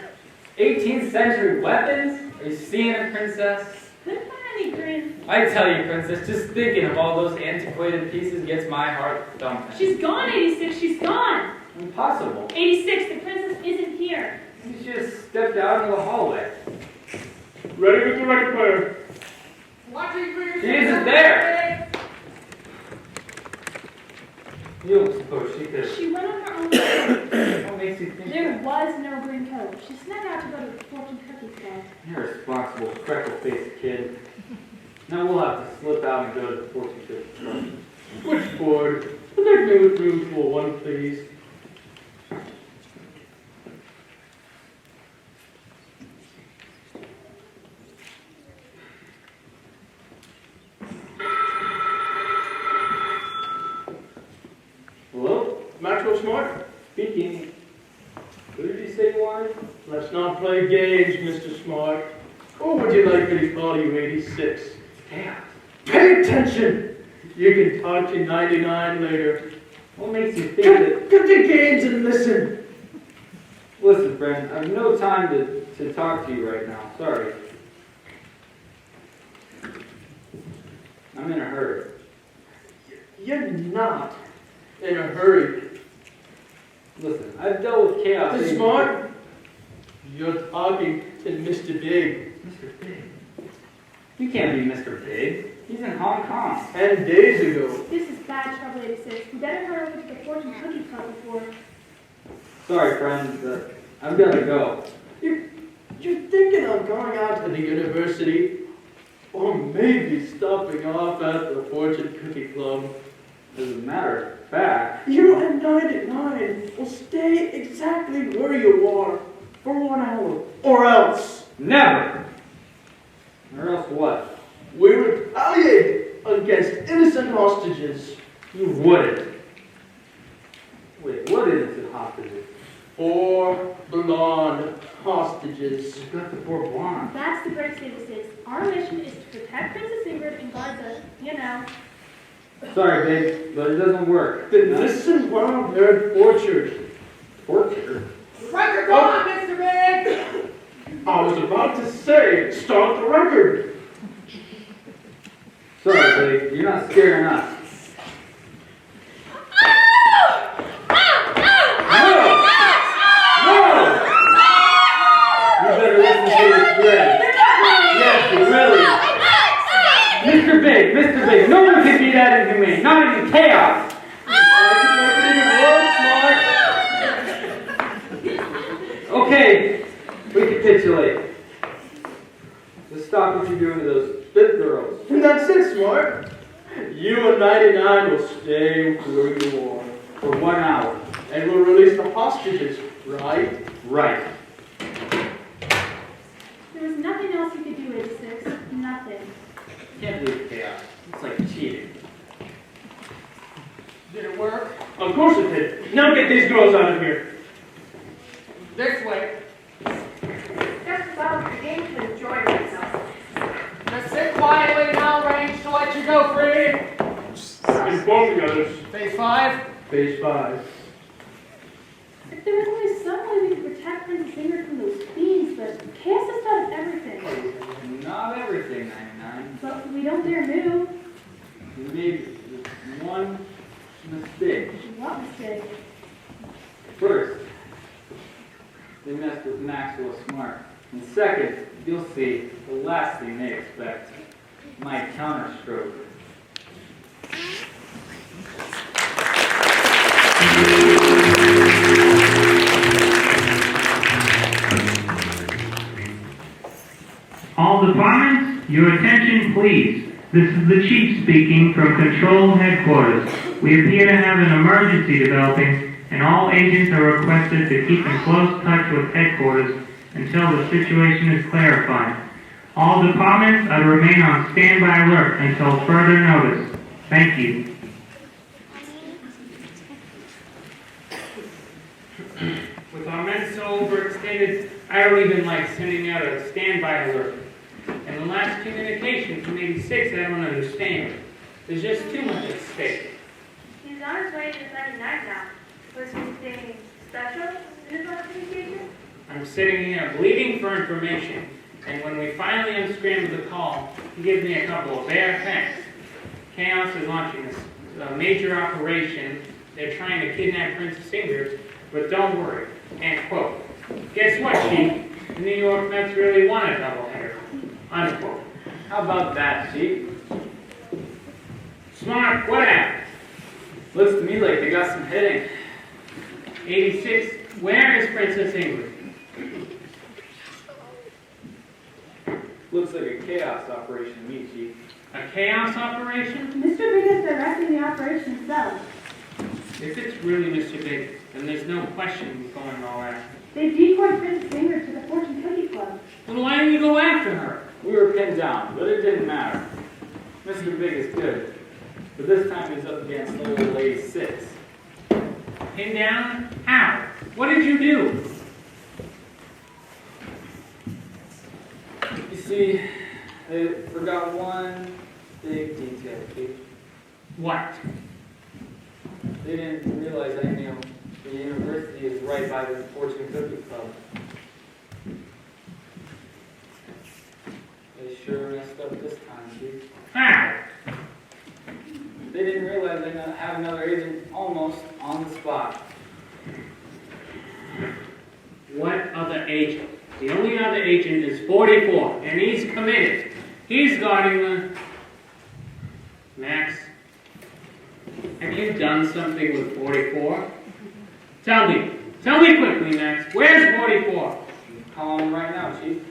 18th century weapons. Are you seeing it, Princess? Couldn't find any green. I tell you, Princess, just thinking of all those antiquated pieces gets my heart thumping. She's gone, 86. She's gone. Impossible. 86, the princess isn't here. She just stepped out into the hallway. Ready with the record player. Watching for your She isn't there. You don't suppose she could. She went on her own way. What makes you think There that? was no green coat. She snuck out to go to the Fortune Cookie Club. Irresponsible, freckle-faced kid. Now we'll have to slip out and go to the Fortune Cookie Club. Switchboard. Connect me with room 201, please. Hello? Maxwell Smart? Speaking. Who did you say you wanted? Let's not play games, Mr. Smart. Or would you like me to call you 86? Damn. Pay attention! You can talk to 99 later. What makes you think that... Cut the games and listen. Listen, friend, I have no time to talk to you right now. Sorry. I'm in a hurry. You're not in a hurry. Listen, I've dealt with chaos. Mr. Smart, you're talking to Mr. Big. Mr. Big? You can't be Mr. Big. He's in Hong Kong. 10 days ago. This is bad trouble, 86. We better hurry over to the Fortune Cookie Club before... Sorry, friend, but I've got to go. You're thinking of going out to the university? Or maybe stopping off at the Fortune Cookie Club? As a matter of fact... You and 99 will stay exactly where you are for 1 hour. Or else. Never! Or else what? We retaliate against innocent hostages. You wouldn't. Wait, what is it, hostages? 4 blonde hostages. You've got the 4 blondes. That's the great 86. Our mission is to protect Princess Ingrid and guard the, you know... Sorry, babe, but it doesn't work. Then listen while they're tortured. Torture? Okay, start the record. Sorry, buddy, you're not scaring us. You better listen to your thread. Yes, really. Mr. Big, no one can be that inhumane, not even chaos. Okay, we capitulate. Just stop what you're doing to those big girls. And that's it, Smart. You and 99 will stay where you are. For 1 hour. And we'll release the hostages, right? Right. There was nothing else you could do, 86. Nothing. Can't believe chaos. It's like cheating. Did it work? Of course it did. Now get these girls out of here. This way. Just about the game to enjoy myself. Just sit quietly and I'll arrange to let you go free. Inform the others. Phase 5. Phase 5. If there was only some way we could protect Princess Ingrid from those fiends, but chaos has thought of everything. Not everything, 99. But we don't dare move. You made one mistake. What mistake? First, they messed with Maxwell Smart. And second, you'll see the last thing they expect. My counterstroke. All departments, your attention please. This is the Chief speaking from Control Headquarters. We appear to have an emergency developing, and all agents are requested to keep in close touch with Headquarters until the situation is clarified. All departments are to remain on standby alert until further notice. Thank you. With our men so overextended, I don't even like sending out a standby alert. And the last communication from 86, I don't understand. There's just too much at stake. He's on his way to 99 now. Was he saying special in his last communication? I'm sitting here bleeding for information, and when we finally unscramble the call, he gives me a couple of bare facts. Chaos is launching a major operation. They're trying to kidnap Princess Ingrid, but don't worry. And quote, guess what, Chief? The New York Mets really won a doubleheader. Unquote. How about that, Chief? Smart, what happened? Looks to me like they got some hitting. 86, where is Princess Ingrid? Looks like a chaos operation to me, Chief. A chaos operation? Mr. Big is directing the operation himself. If it's really Mr. Big, then there's no question we're going all after. They decoyed Princess Ingrid to the Fortune Cookie Club. Well, why didn't you go after her? We were pinned down, but it didn't matter. Mr. Big is good, but this time he's up against little Lady 6. Pinned down? How? What did you do? You see, they forgot one big detail, Chief. What? They didn't realize I knew the university is right by the Fortune Cookie Club. They sure messed up this time, Chief. How? They didn't realize they have another agent almost on the spot. What other agent? The only other agent is 44, and he's committed. He's guarding the... Max, have you done something with 44? Tell me quickly, Max. Where's 44? Calling him right now, Chief.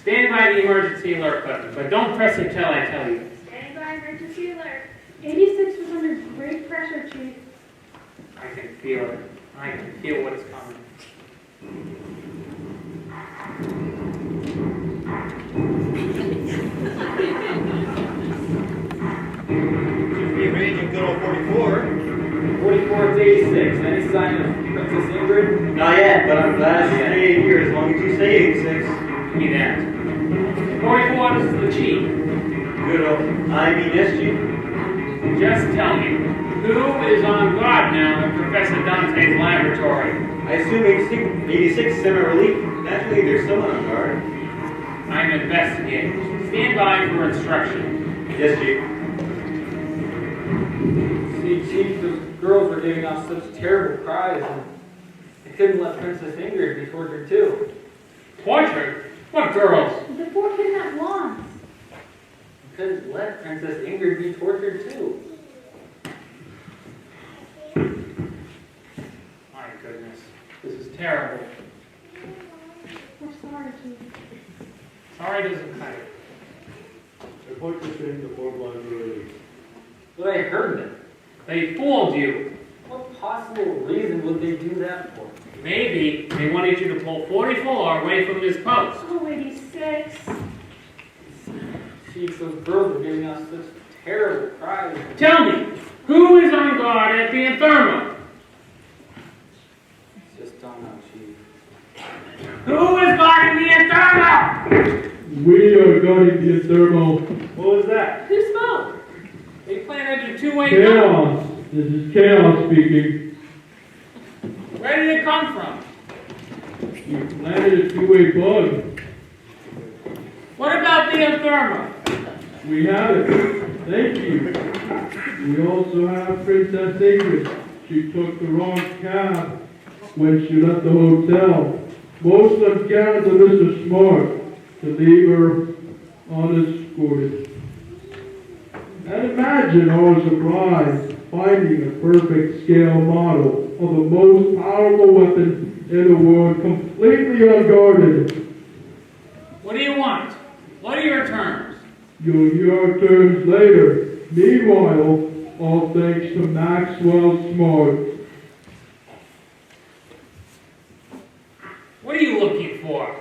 Stand by the emergency alert button, but don't press it till I tell you. Standing by emergency alert. 86 was under great pressure, Chief. I can feel it. I can feel what's coming. Should be arranging good old 44. 44 to 86. Any sign of Princess Ingrid? Not yet, but I'm glad to stay here as long as you say 86. Give me that. 44 is the chief. Good old IB Chief. Just tell me, Who is on guard now in Professor Dante's laboratory? I assume 86 semi-relief. Naturally, there's someone on guard. I'm investigating. Stand by for instruction. Yes, Chief. See, Chief, those girls were giving off such terrible cries, and I couldn't let Princess Ingrid be tortured too. Tortured? What girls? The four kidnapped wands. I couldn't let Princess Ingrid be tortured too. My goodness, this is terrible. We're sorry, Chief. Sorry doesn't cut it. Report to saying the four blondes were released. But I heard them. They fooled you. What possible reason would they do that for? Maybe they wanted you to pull 44 away from this post. Oh, 86. Chief, those girls were giving off such terrible cries. Tell me, who is on guard at the Infirmo? Just don't know, Chief. Who is guarding the Infirmo? We are guarding the thermal. What was that? Who spoke? They planted a two-way Chaos. This is Chaos speaking. Where did it come from? You planted a two-way bug. What about the Infirmo? We have it. Thank you. We also have Princess Ingrid. She took the wrong cab when she left the hotel. Most of counted to Mr. Smart to leave her unescorted. And imagine our surprise finding a perfect scale model of the most powerful weapon in the world completely unguarded. What do you want? What are your terms? You'll hear our terms later. Meanwhile, all thanks to Maxwell Smart. What are you looking for?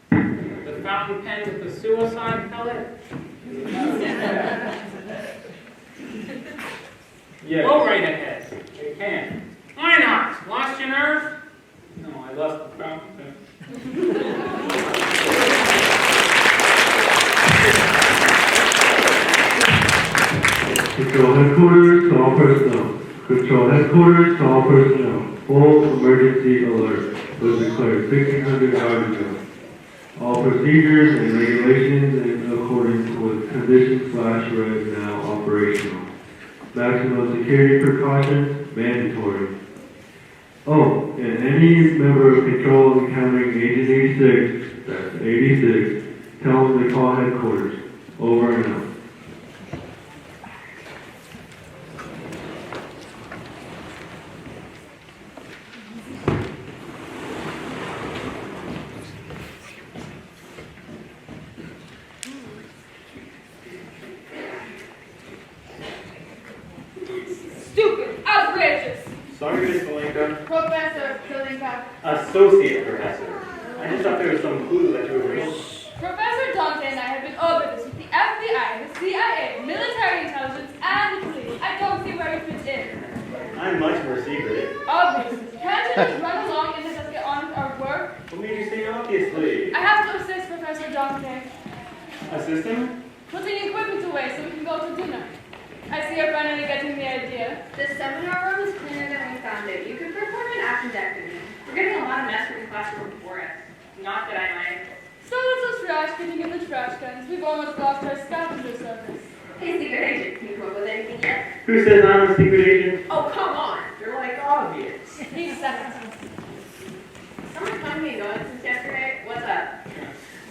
The fountain pen with the suicide pellet? Yes. Go right ahead. I can. Why not? Lost your nerve? No, I lost the fountain pen. Control headquarters to all personnel. Control headquarters to all personnel. Full emergency alert was declared 1,600 hours ago. All procedures and regulations in accordance with condition/red now operational. Maximum security precautions mandatory. Oh, and any member of control encountering Agent 86, that's 86, tell them to call headquarters. Over and out. Stupid! Outrageous! Sorry, Miss Malenka. Professor Kalinka. Associate Professor. I just thought there was some clue that you were real. Professor Dante and I have been over this with the FBI, the CIA, military intelligence, and the police. I don't see where we fit in. I'm much more secret. Obviously. Can't you just run along and let us get on with our work? What made you say obviously? I have to assist Professor Dante. Assist him? Putting equipment away so we can go to dinner. I see you're finally getting the idea. The seminar room is cleaner than we found it. You could perform an appendectomy. We're getting a lot of mess from the classroom before us. Not that I mind. So little trash getting in the trash cans. We've almost lost our scavenger service. Hey, secret agent, can you come up with anything yet? Who says I'm a secret agent? Oh, come on. You're like obvious. He's second. Someone find me going since yesterday. What's up?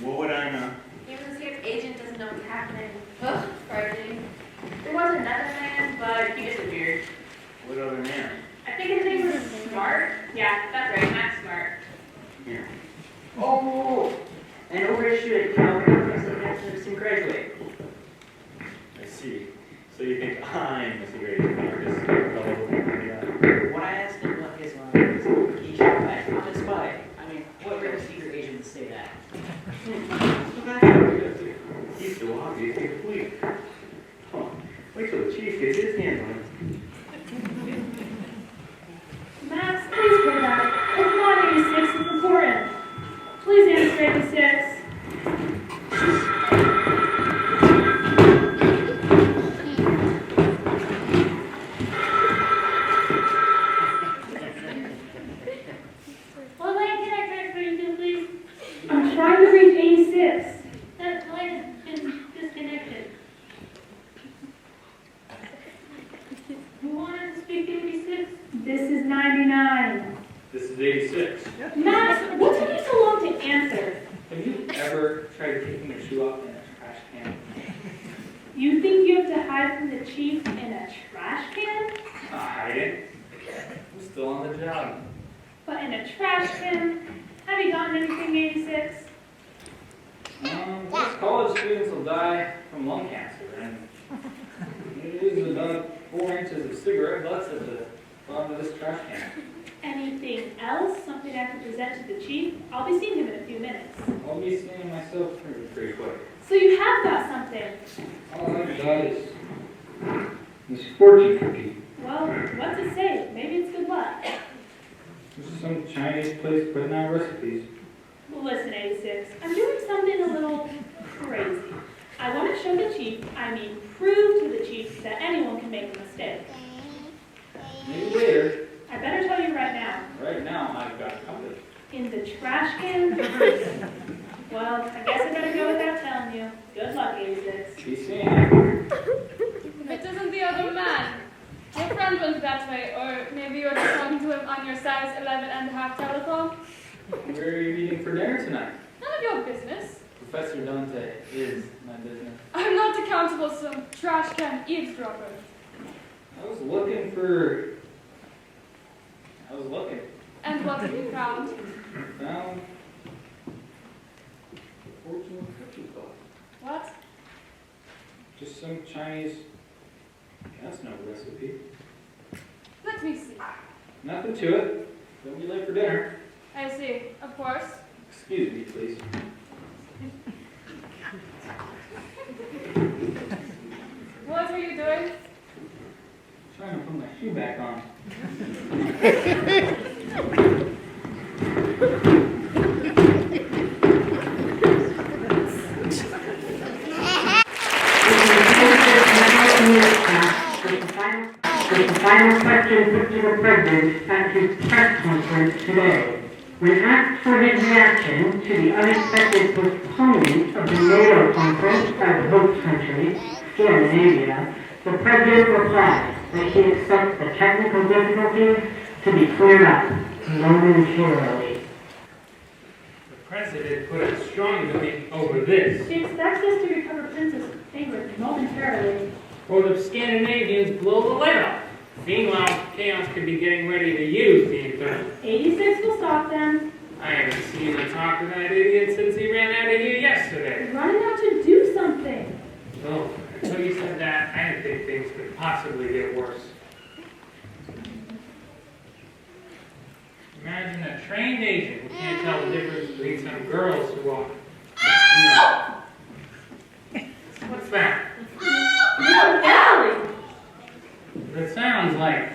What would I know? Even the secret agent doesn't know what's happening. Ugh, frightening. There was another man, but he disappeared. What other man? I think his name was Smart. Yeah, that's right, Max Smart. Here. Oh, and over his shoot, Calvin, graduate. I see. So you think I'm a secret agent? You're just yeah. When I asked him what his line was, he shot back, I'm a spy. I mean, what real secret agent would say that? He's so obvious, he's a fleet. Huh. Wait till the chief gets his hands on it. Max, please go back. It's not 86, it's important. Please answer 86. This is 86. Max, what took you so long to answer? Have you ever tried taking your shoe off in a trash can? You think you have to hide from the chief in a trash can? Not hide it. I'm still on the job. But in a trash can? Have you gotten anything, 86? Most college students will die from lung cancer, and there's about 4 inches of cigarette butts at the bottom of this trash can. Anything else? Something I can present to the chief? I'll be seeing him in a few minutes. I'll be seeing myself pretty quick. So you have got something. All I've got is this fortune cookie. Well, what's it say? Maybe it's good luck. This is some Chinese place putting out recipes. Well, listen, 86. I'm doing something a little crazy. I want to show the chief, prove to the chief that anyone can make a mistake. Maybe later. I better tell you right now. Right now, I've got company. In the trash can? Well, I guess I better go without telling you. Good luck, 86. Be seeing you. It isn't the other man. Your friend went that way, or maybe you're just talking to him on your size 11.5 telephone. Where are you meeting for dinner tonight? None of your business. Professor Dante is my business. I'm not accountable for some trash can eavesdropper. I was looking. And what have you found? Found fortune cookie club. What? Just some Chinese. That's no recipe. Let me see. Nothing to it. Don't be late for dinner. I see, of course. Excuse me, please. What are you doing? Trying to put my shoe back on. The final question put to the President at his press conference today. When asked for his reaction to the unexpected postponement of the NATO conference at host country, Scandinavia, the President replied that he expects the technical difficulties to be cleared up momentarily. The President put it strongly over this. She expects us to recover Princess Ingrid momentarily. Or the Scandinavians blow the lid off. Meanwhile, Chaos could be getting ready to use the Inferno. 86 will stop them. I haven't seen him talk to that idiot since he ran out of here yesterday. Running out to do something. Well, until you said that, I didn't think things could possibly get worse. Imagine a trained agent who can't tell the difference between some girls who are... What's that? That sounds like...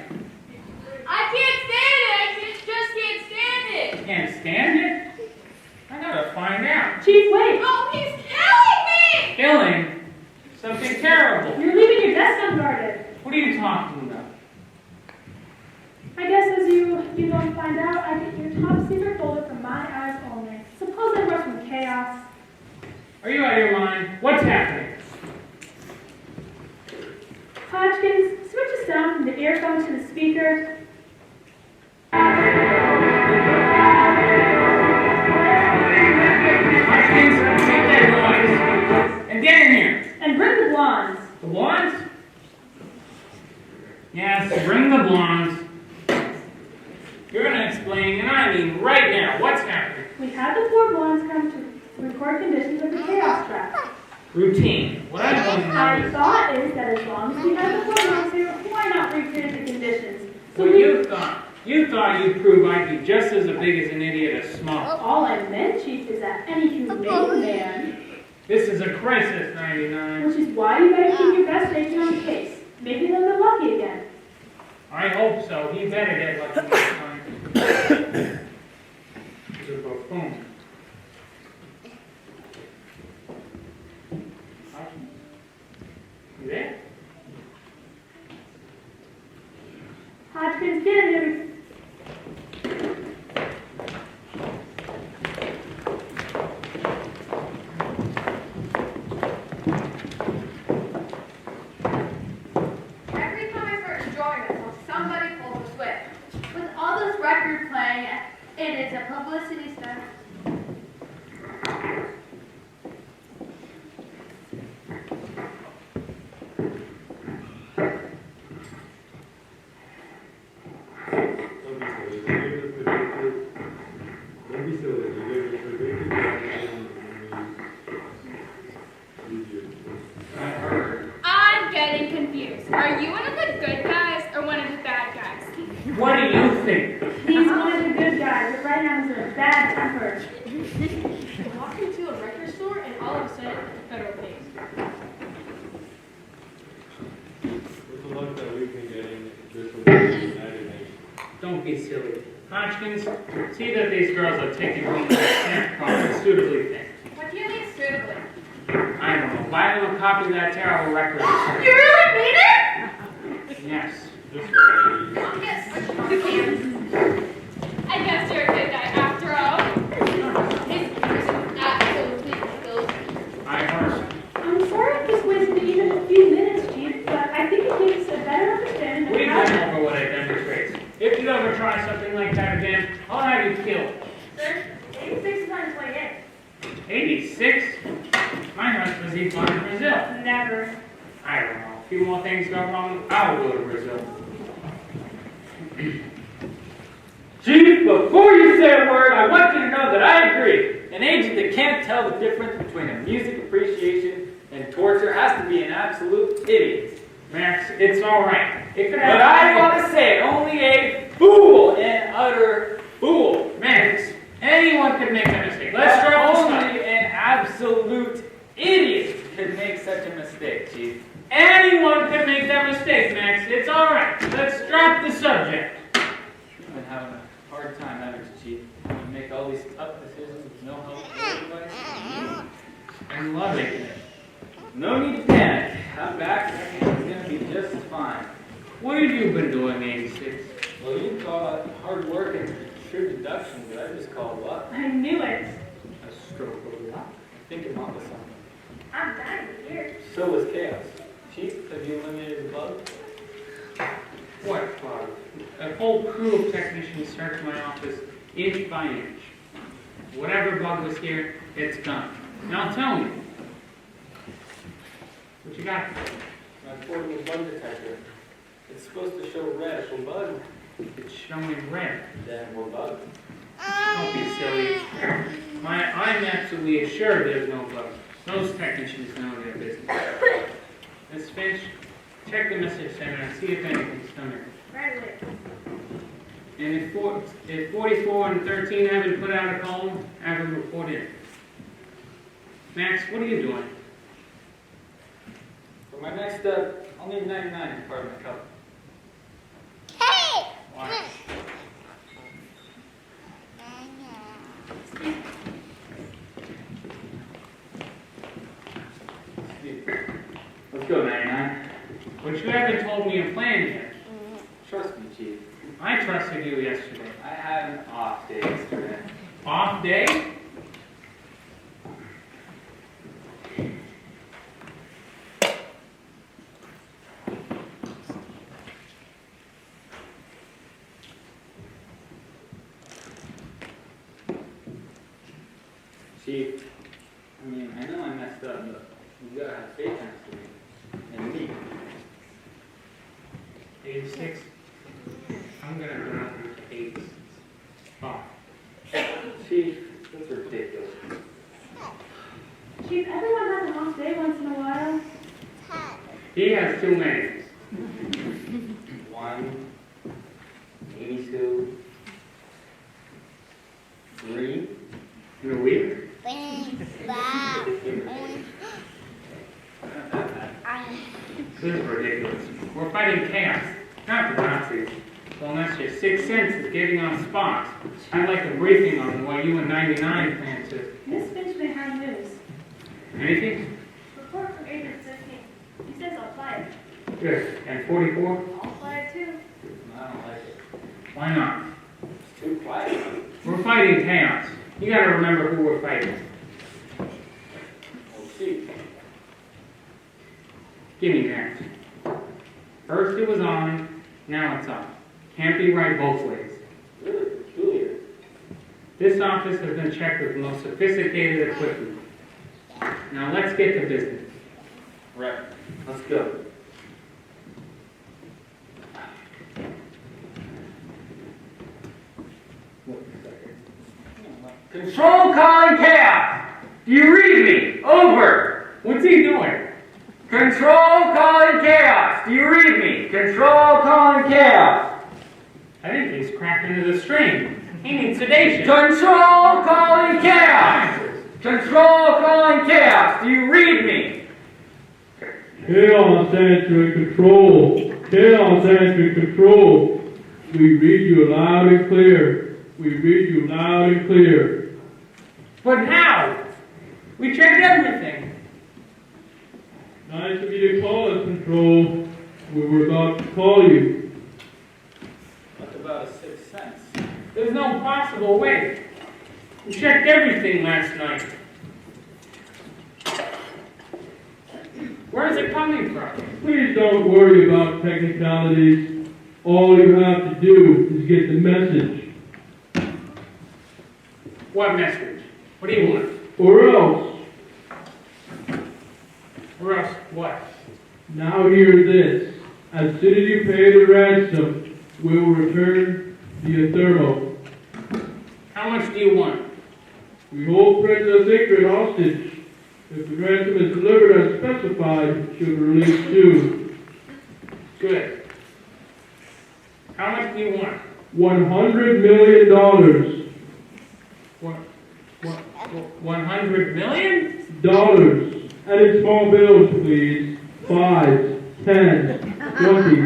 I can't stand it! I just can't stand it! You can't stand it? I gotta find out. Chief, wait! Oh, he's killing me! Killing? Something terrible. You're leaving your desk unguarded. What are you talking about? I guess as you don't find out, I get your top secret folder from my eyes only. Suppose I rush from chaos. Are you out of your mind? What's happening? Hodgkins, switch the sound from the earphone to the speaker. Hodgkins, take that noise and get in here. And bring the blondes. The blondes? Yes, bring the blondes. You're gonna explain, and I mean right now, what's happening. We had the 4 blondes come to record conditions of the chaos trap. Routine. What I want to know My is thought is that as long as we have the 4 blondes here, why not recreate the conditions? So what you thought. You thought you'd prove I'd be just as big as an idiot as small. All I meant, Chief, is that any humane man, This is a crisis, 99. which is why you better keep your best agent on the case. Maybe they'll get lucky again. I hope so. He better get lucky this time. He's a buffoon. You there? Hodgkins, get in there. Every time I start enjoying myself, somebody pulls a switch. With all this record playing It is a publicity stunt. I'm getting confused. Are you one of the good guys or one of the bad guys? What do you think? He's one of the good guys, but right now he's in a bad temper. I walked into a record store and all of a sudden, federal police. With the luck that we've been getting, this will be the United Nations. Don't be silly. Hodgkins, see that these girls are taking me to the camp process suitably thin. What do you mean suitably? I don't know. Buy them a copy of that terrible record. You really mean it? Yes. This way. Yes, you can. I guess you're a good guy after all. His person absolutely goes. I heard. I'm sorry if this wasted even a few minutes, Chief, but I think it gives us a better understanding We've of how... been over what it demonstrates. If you ever try something like that again, I'll have you killed. Sir, 86 is on his way 86? My hunch was he'd gone to Brazil. in. Never. I don't know. A few more things go wrong, I'll go to Brazil. Chief, before you say a word, I want you to know that I agree. An agent that can't tell the difference between a music appreciation and torture has to be an absolute idiot. Max, it's all right. It could But I want to say, only a fool, an utter fool. Max, anyone could make a mistake. Let's drop the Only subject. an absolute idiot could make such a mistake, Chief. Anyone could make that mistake, Max. It's all right. Let's drop the subject. You've been having a hard time, haven't you, Chief? You make all these tough decisions with no help from anybody. I'm loving it. No need to panic. I'm back. Everything's going to be just fine. What have you been doing, 86? Well, you call it hard work and sure deduction, but I just call luck. I knew it. A stroke of luck. I think I'm onto something. I'm dying to hear. So was chaos. Chief, have you eliminated the bug? What bug? A whole crew of technicians searched my office inch by inch. Whatever bug was here, it's gone. Now tell me. What you got? My portable bug detector. It's supposed to show red if we're bugged. It's showing red. Then we're bugged. Don't be silly. I'm absolutely sure there's no bug. Those technicians know their business. Miss Finch, check the message center and see if anything's coming. Right away. And if 44 and 13 haven't put out a call, have them report in. Max, what are you doing? For my next step, I'll need 99 as part of my cover. Hey! Why? Let's go, 99. But you haven't told me a plan yet. Trust me, Chief. I trusted you yesterday. I had an off day yesterday. Off day? Chief, I mean, I know I messed up, but you gotta have faith in me. And me. 86. I'm gonna go out with 86. Fine. Chief, that's ridiculous. Chief, everyone has an off day once in a while. He has too many. 1, 82, 3. In a week? This is ridiculous. We're fighting chaos, not the Nazis. So unless your sixth sense is giving us spots, I'd like a briefing on what you and 99 plan to. Miss Finch may have news. Anything? Report from Agent 15. He says I'll fly it. Good. And 44? I'll fly it too. I don't like it. Why not? It's too quiet. We're fighting chaos. You gotta remember who we're fighting. We'll see. Give me that. First it was on, now it's off. Can't be right both ways. Really peculiar. This office has been checked with the most sophisticated equipment. Now let's get to business. Right, let's go. Control calling chaos! Do you read me? Over! What's he doing? Control calling chaos! Do you read me? Control calling chaos! I think he's cracked into the string. He needs sedation. Control calling chaos! Control calling chaos! Do you read me? Chaos answering control. Chaos answering control. We read you loud and clear. We read you loud and clear. But how? We checked everything. Nice of you to call us, Control. We were about to call you. What about a sixth sense? There's no possible way. We checked everything last night. Where is it coming from? Please don't worry about technicalities. All you have to do is get the message. What message? What do you want? Or else. Or else what? Now hear this. As soon as you pay the ransom, we will return the thermo. How much do you want? We hold Princess Ingrid hostage. If the ransom is delivered as specified, she'll be released soon. Good. How much do you want? $100 million. What? 100 million? Dollars. And in small bills, please. 5, 10, 20.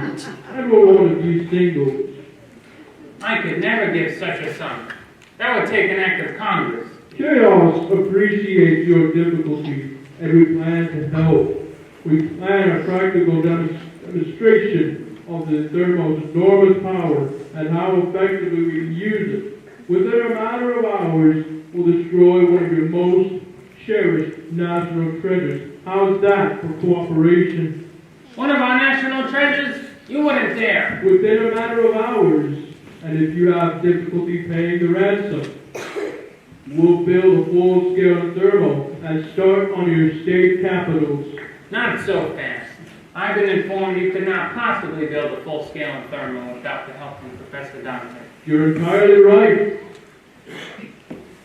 And we'll want a few singles. I could never give such a sum. That would take an act of Congress. Chaos appreciates your difficulty, and we plan to help. We plan a practical demonstration of the thermo's enormous power and how effectively we can use it. Within a matter of hours, we'll destroy one of your most cherished national treasures. How's that for cooperation? One of our national treasures? You wouldn't dare. Within a matter of hours, and if you have difficulty paying the ransom, we'll build a full-scale thermo and start on your state capitals. Not so fast. I've been informed you could not possibly build a full-scale thermal without the help from Professor Dante. You're entirely right.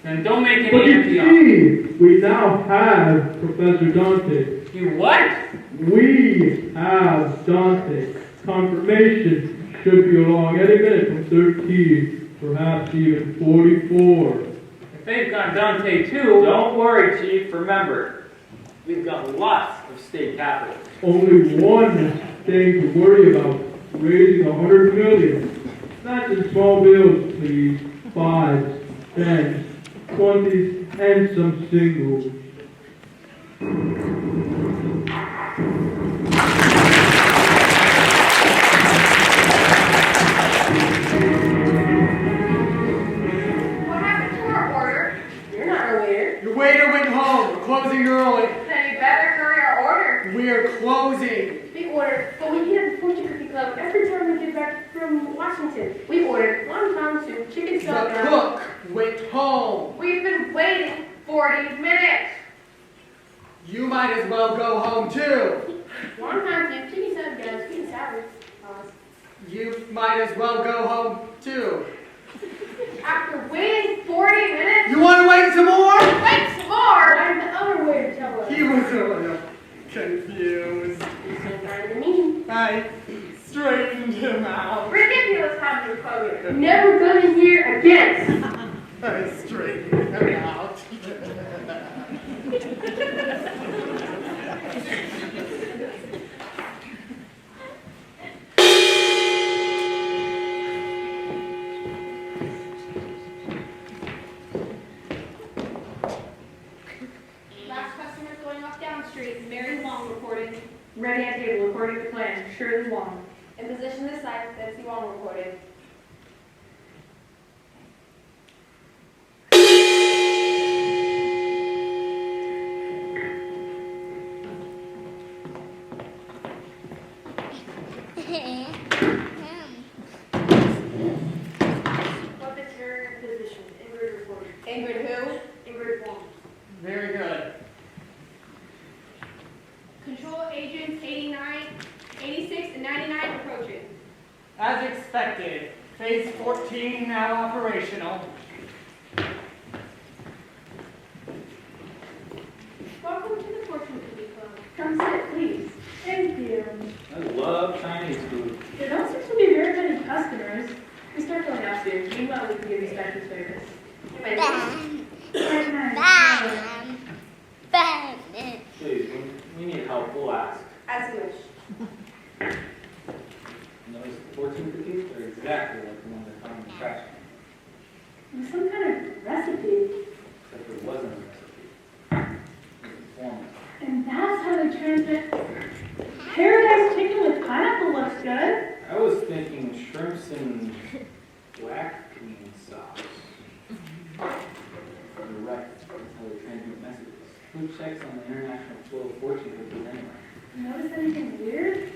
Then don't make any But empty you see, we now have Professor Dante. You what? We have Dante. Confirmation should be along any minute from 13, perhaps even 44. If they've got Dante too... Don't worry, Chief. Remember, we've got lots of state capitals. Only one thing to worry about, raising 100 million. That's in small bills, please. 5s, 10s, 20s, and some singles. What happened to our order? You're not a waiter. Your waiter went home. We're closing early. Then you better hurry our order. We are closing. We ordered, but we eat at the Fortune Cookie Club every time we get back from Washington. We ordered wonton soup, chicken The salad. cook went home. We've been waiting 40 minutes. You might as well go home too. Wonton soup, chicken salad, guys, sweet and sour. You might as well go home too. After waiting 40 minutes? You want to wait some more? Wait some more? Why did the other waiter tell us? He was a little confused. I straightened him out. Ridiculous homophobic. Never coming here again. I straightened him out. Last customer's going off down the street. Mary Wong reported. Ready at table according to plan. Shirley Wong. In position this side, Betsy Wong reported. What is your position? Ingrid reported. Ingrid who? Ingrid 1. Very good. Control agents 89, 86, and 99 approaching. As expected, phase 14 now operational. Welcome to the Fortune Cookie Club. Come sit, please. Thank you. I love Chinese food. There don't seem to be very many customers. We start going upstairs. Meanwhile, we can give respectful service. Please, we need help, we'll ask. As you wish. And those 14 cookies are exactly like the ones I found in the trash can. It was some kind of recipe. Except it wasn't a recipe. It was a performance. And that's how they transmit. Paradise chicken with pineapple looks good. I was thinking shrimps and black bean sauce. You're right, that's how they transmit messages. Who checks on the international flow of fortune cookies anyway? Notice anything weird?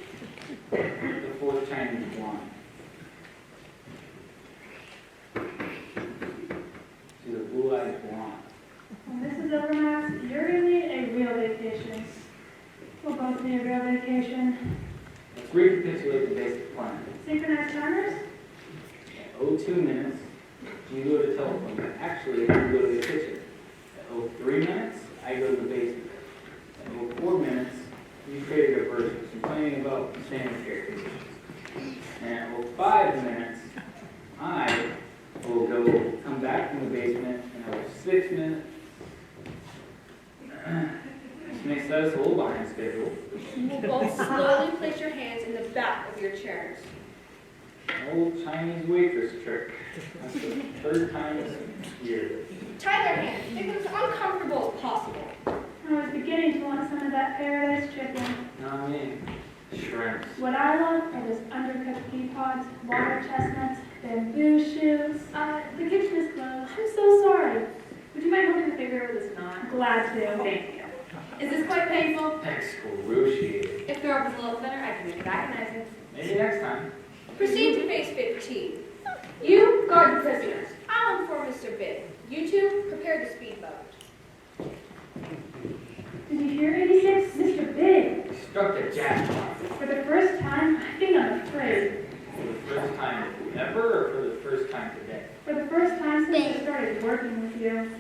The fourth Chinese blonde. She's a blue-eyed blonde. When this is over, Max, you're going to need a real vacation. We'll both need a real vacation. Let's recapitulate the basic plan. Synchronized timers? At 02 minutes, you go to telephone. Actually, you go to the kitchen. At 03 minutes, I go to the basement. At 04 minutes, you create a diversion, complaining about sanitary conditions. And at 05 minutes, I will come back from the basement, and at 06 minutes, this may set us a little behind schedule. You will both slowly place your hands in the back of your chairs. Old Chinese waitress trick. That's the third time this year. Tie their hands. Make them as uncomfortable as possible. I was beginning to want some of that paradise chicken. Not me. Shrimps. What I love are those undercooked pea pods, water chestnuts, bamboo shoots. The kitchen is closed. I'm so sorry. Would you mind holding the finger with this knot? Glad to. Thank you. Is this quite painful? Excruciating. If the rope is a little thinner, I can make it agonize it. Maybe next time. Proceed to phase 15. You guard the prisoners. I'll inform Mr. Big. You two prepare the speedboat. Did you hear 86? Mr. Big. Struck the jackpot. For the first time, I think I'm afraid. For the first time ever, or for the first time today? For the first time since I started working with you.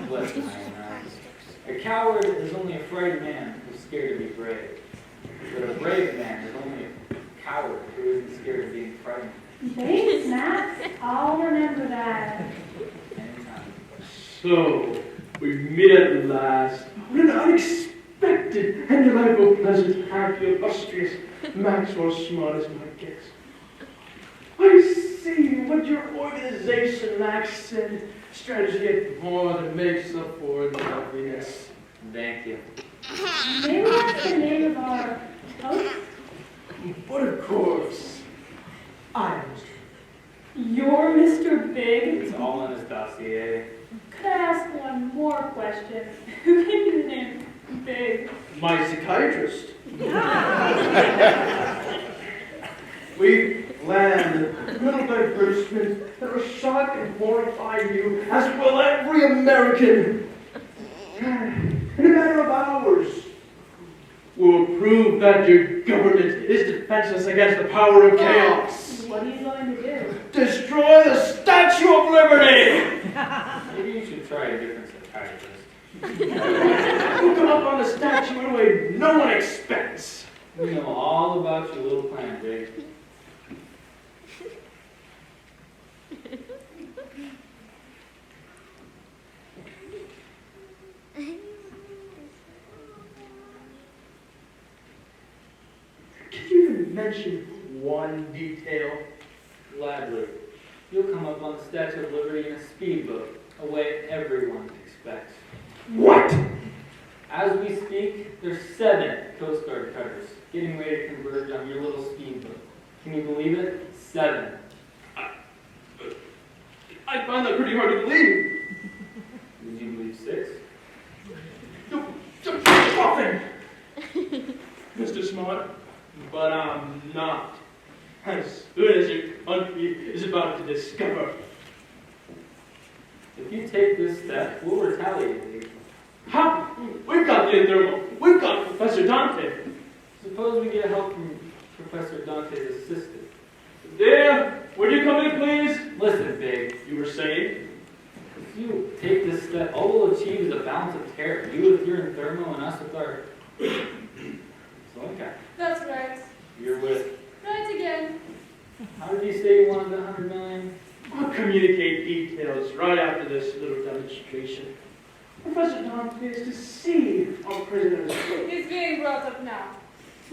Bless my eyes. A coward is only a frightened man who's scared to be brave. But a brave man is only a coward who isn't scared of being frightened. Thanks, Max. I'll remember that. Anytime. So, we meet at last. What an unexpected and delightful, pleasant, happy, illustrious Maxwell Smart is my guest. I see what your organization lacks in strategy and more than makes up for in loveliness. Thank you. Maybe that's the name of our host? But of course, I am. You're Mr. Big? It's all in his dossier. Could I ask one more question? Who gave you the name Big? My psychiatrist. We planned little divertissements that will shock and horrify you, as will every American. In a matter of hours, we'll prove that your government is defenseless against the power of chaos. What are you going to do? Destroy the Statue of Liberty! Maybe you should try a different psychiatrist. We'll come up on the statue in a way no one expects. We know all about your little plan, Big. Can you even mention one detail? Gladly. You'll come up on the Statue of Liberty in a speedboat, a way everyone expects. What? As we speak, there's 7 Coast Guard cutters getting ready to converge on your little speedboat. Can you believe it? 7. I find that pretty hard to believe. Did you believe 6? You're bluffing, Mr. Smart. But I'm not. As soon as your country is about to discover If you take this step, we'll retaliate. How? We've got the thermal. We've got Professor Dante. Suppose we get help from Professor Dante's assistant. Dear, would you come in, please? Listen, Big. You were saying? If you take this step, all we'll achieve is a balance of terror. You with your thermal and us with our... Slonica. That's right. You're with... Right again. How did you say you wanted the 100 million? I'll communicate details right after this little demonstration. Professor Dante is to see our prisoners. He's being brought up now.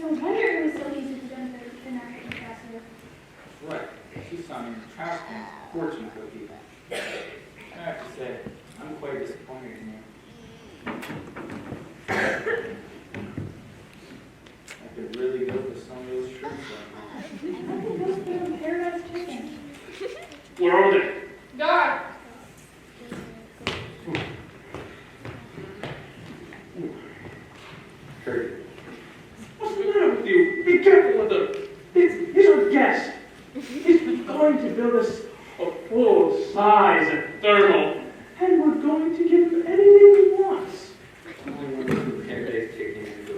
No wonder it was so easy to benefit the national professor. Right. She's sounding trash can fortune cookie. I have to say, I'm quite disappointed in you. I could really go for some of those shirts right now. I think those are paradise chicken. Where are they? Guard! Ferri. What's the matter with you? Be careful with him. He's our guest. He's going to build us a full-size thermal. And we're going to give him anything he wants. Only one of the paradise chicken and go.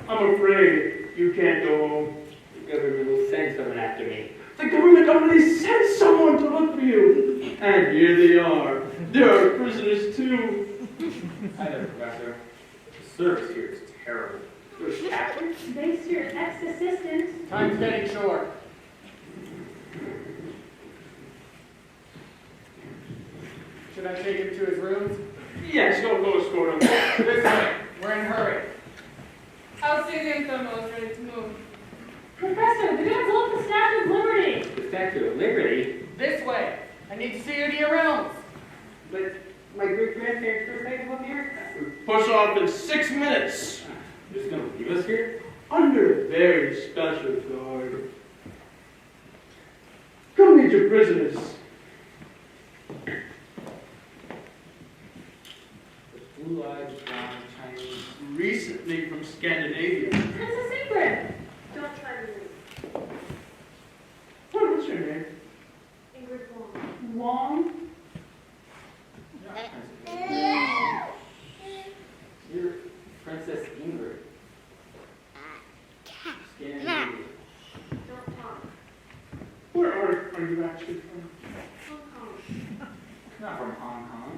I'm afraid you can't go home. The government will send someone after me. The government already sent someone to look for you. And here they are. They're our prisoners too. Hi there, Professor. The service here is terrible. Your captain? Thanks to your ex-assistant. Time's getting short. Should I take him to his rooms? Yes, go escort him. This way. We're in a hurry. I'll see the thermal is ready to move. Professor, the guys love the Statue of Liberty. The Statue of Liberty? This way. I need to see you to your rooms. But my great-grandparents first made up here? Push off in 6 minutes. You're just going to leave us here? Under very special guard. Come meet your prisoners. The blue-eyed, brown Chinese. Recently from Scandinavia. It's a secret. Don't try to move. What's your name? Ingrid Wong. Wong? You're Princess Ingrid. Scandinavia. Don't talk. Where are you actually from? Hong Kong. Not from Hong Kong.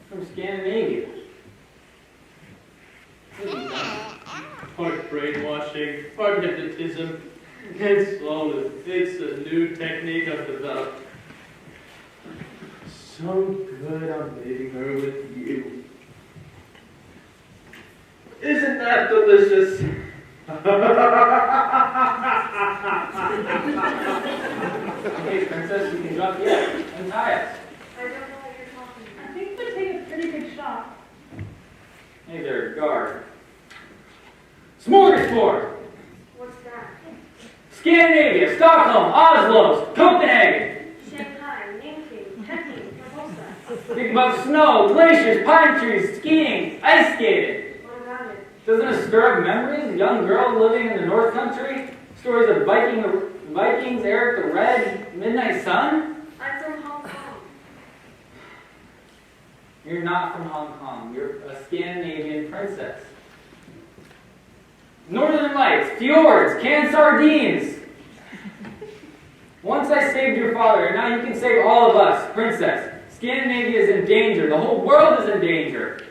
From Scandinavia. What have you done? Part brainwashing, part hypnotism. It's all it's a new technique I've developed. So good I'm leaving her with you. Isn't that delicious? Okay, Princess, you can drop the egg and tie us. I don't know what you're talking about. I think it would take a pretty big shot. Hey there, guard. Smorgasbord! What's that? Scandinavia, Stockholm, Oslo, Copenhagen. Shanghai, Nanking, Peking, Formosa. Think about snow, glaciers, pine trees, skiing, ice skating. What about it? Doesn't it stir up memories? A young girl living in the North Country? Stories of Vikings, Eric the Red, Midnight Sun? I'm from Hong Kong. You're not from Hong Kong. You're a Scandinavian princess. Northern Lights, fjords, canned sardines. Once I saved your father, and now you can save all of us, princess. Scandinavia is in danger. The whole world is in danger.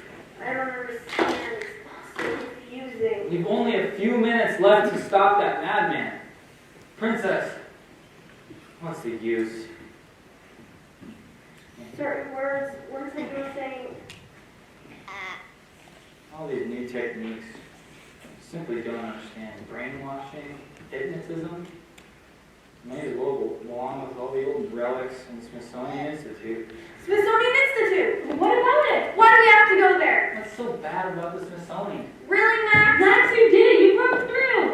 I don't understand. It's so confusing. We've only a few minutes left to stop that madman. Princess, what's the use? Certain words like you were saying. All these new techniques simply don't understand. Brainwashing, hypnotism. May as well go along with all the old relics in the Smithsonian Institute. Smithsonian Institute! What about it? Why do we have to go there? What's so bad about the Smithsonian? Really, Max? Max, you did it! You broke through!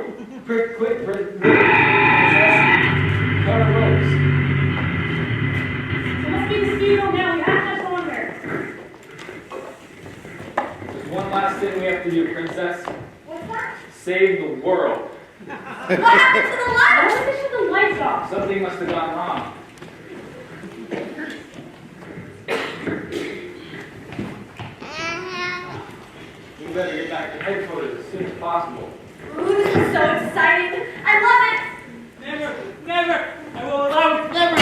Quick, princess. Cut our ropes. So let's be the studio now. We have much longer. There's one last thing we have to do, princess. What's that? Save the world. What happened to the lights? Why don't we shut the lights off? off. Something must have gone wrong. We better get back to headquarters as soon as possible. Ooh, this is so exciting. I love it. Never, never, I will allow it, never.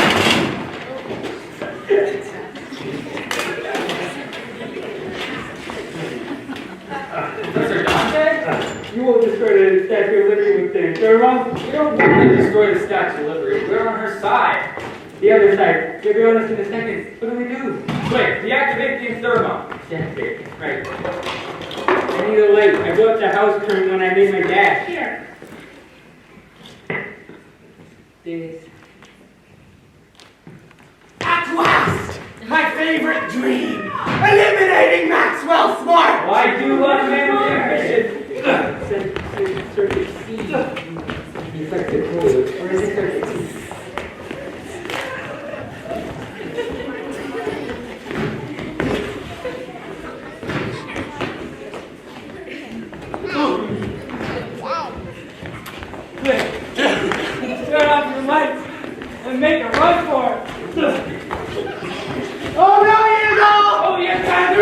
Professor Dante? You won't destroy the Statue of Liberty with the thermal? We don't want to destroy the Statue of Liberty. We're on her side. The other side. You'll be honest in a second. What do we do? Quick, deactivate the thermal. Deactivate. Right. I need a light. I bought the house trim when I made my dash. Here. This. At last! My favorite dream! Eliminating Maxwell Smart! Well, I do love ambition. Circuit C. Infected fluid. Or is it circuit C? Turn off your lights and make a run for it. Oh no, you go! Oh, yes, I do!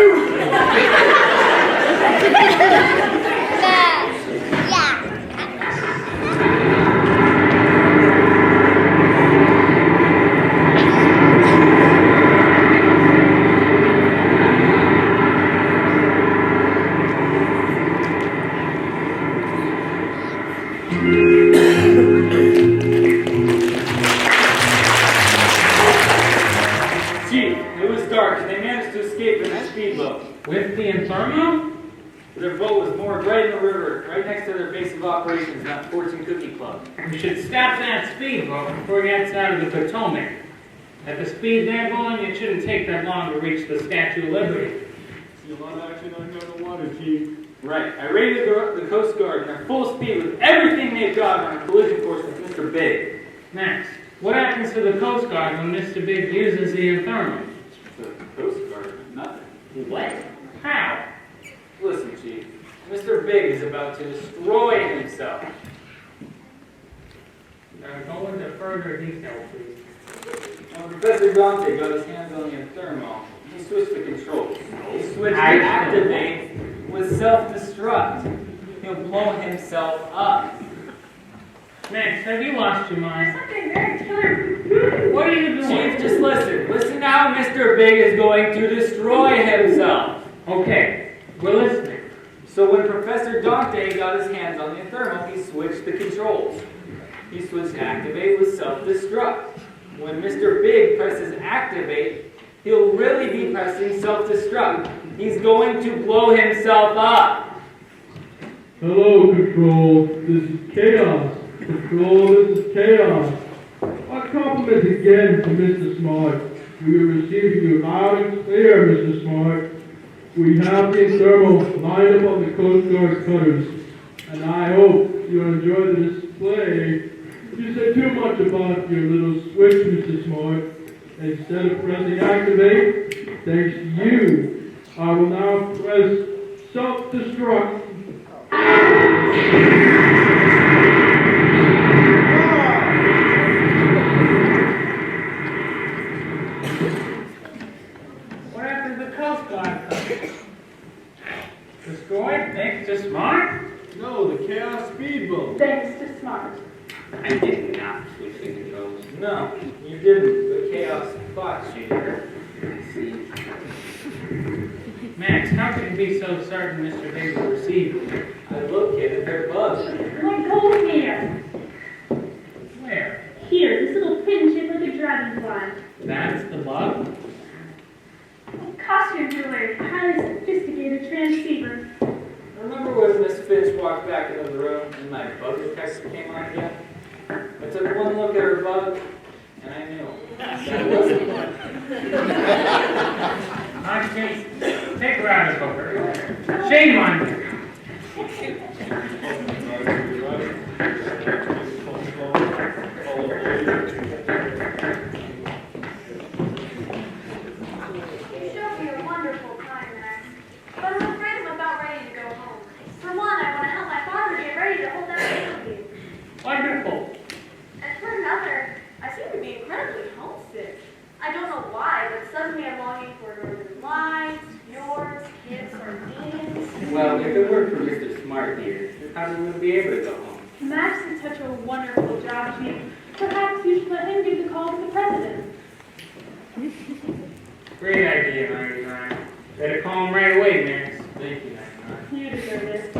Chief, it was dark and they managed to escape in a speedboat. With the Inferno? Their boat was moored right in the river, right next to their base of operations, not Fortune Cookie Club. We should stop that speedboat before it gets out of the Potomac. At the speed they're going, it shouldn't take that long to reach the Statue of Liberty. See a lot of action on here on the water, Chief. Right, I raided the Coast Guard and they're full speed with everything they've got on a collision course with Mr. Big. Next, what happens to the Coast Guard when Mr. Big uses the Inferno? The Coast Guard? Nothing. What? How? Listen, Chief. Mr. Big is about to destroy himself. Go into further detail, please. When Professor Dante got his hands on the thermal, he switched the controls. He switched to activate with self-destruct. He'll blow himself up. Max, have you lost your mind? Something very killer. What are you doing? Chief, just listen. Listen how Mr. Big is going to destroy himself. Okay, we're listening. So when Professor Dante got his hands on the thermal, he switched the controls. He switched activate with self-destruct. When Mr. Big presses activate, he'll really be pressing self-destruct. He's going to blow himself up. Hello, Control. This is Chaos. Control, this is Chaos. Our compliments again to Mr. Smart. We are receiving you loud and clear, Mr. Smart. We have the thermal lined up on the Coast Guard cutters, and I hope you'll enjoy the display. You said too much about your little switch, Mr. Smart. Instead of pressing activate, thanks to you, I will now press self-destruct. What happened to the Coast Guard? Destroyed thanks to Smart? No, the Chaos Speedboat. Thanks to Smart. I did not switch the controls. No, you didn't. The Chaos thought you did. See? Max, how can you be so certain Mr. Big will receive you? I located their bugs. My gold hair. Where? Here, this little pin shaped like a dragonfly. That's the bug? Costume jeweler, highly sophisticated transceiver. Remember when Miss Finch walked back into the room and my bug detector came on again? I took one look at her bug and I knew that wasn't one. Take her out of poker. Shame on you. You showed me a wonderful time, Max. But I'm afraid I'm about ready to go home. For one, I want to help my father get ready to hold that baby. Wonderful. And for another, I don't know why, but suddenly I'm longing for northern lights, yours, kids, sardines. Well, if it weren't for Mr. Smart here, you probably wouldn't be able to go home. Max did such a wonderful job, Chief. Perhaps you should let him give the call to the president. Great idea, 99. Better call him right away, Max. Thank you, 99. You deserve it.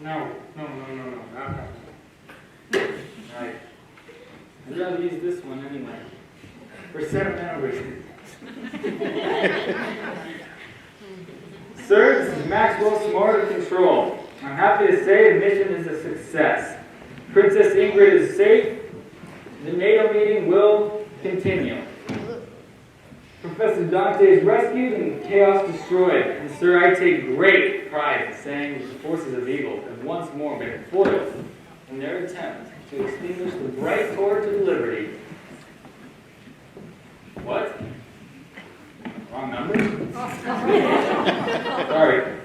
No. Right. I'd rather use this one anyway. For sentimental reasons. Sir, this is Maxwell Smart of Control. I'm happy to say the mission is a success. Princess Ingrid is safe. The NATO meeting will continue. Professor Dante is rescued and chaos destroyed. And sir, I take great pride in saying that the forces of evil have once more been foiled in their attempt to extinguish the bright torch of liberty. What? Wrong number? Sorry.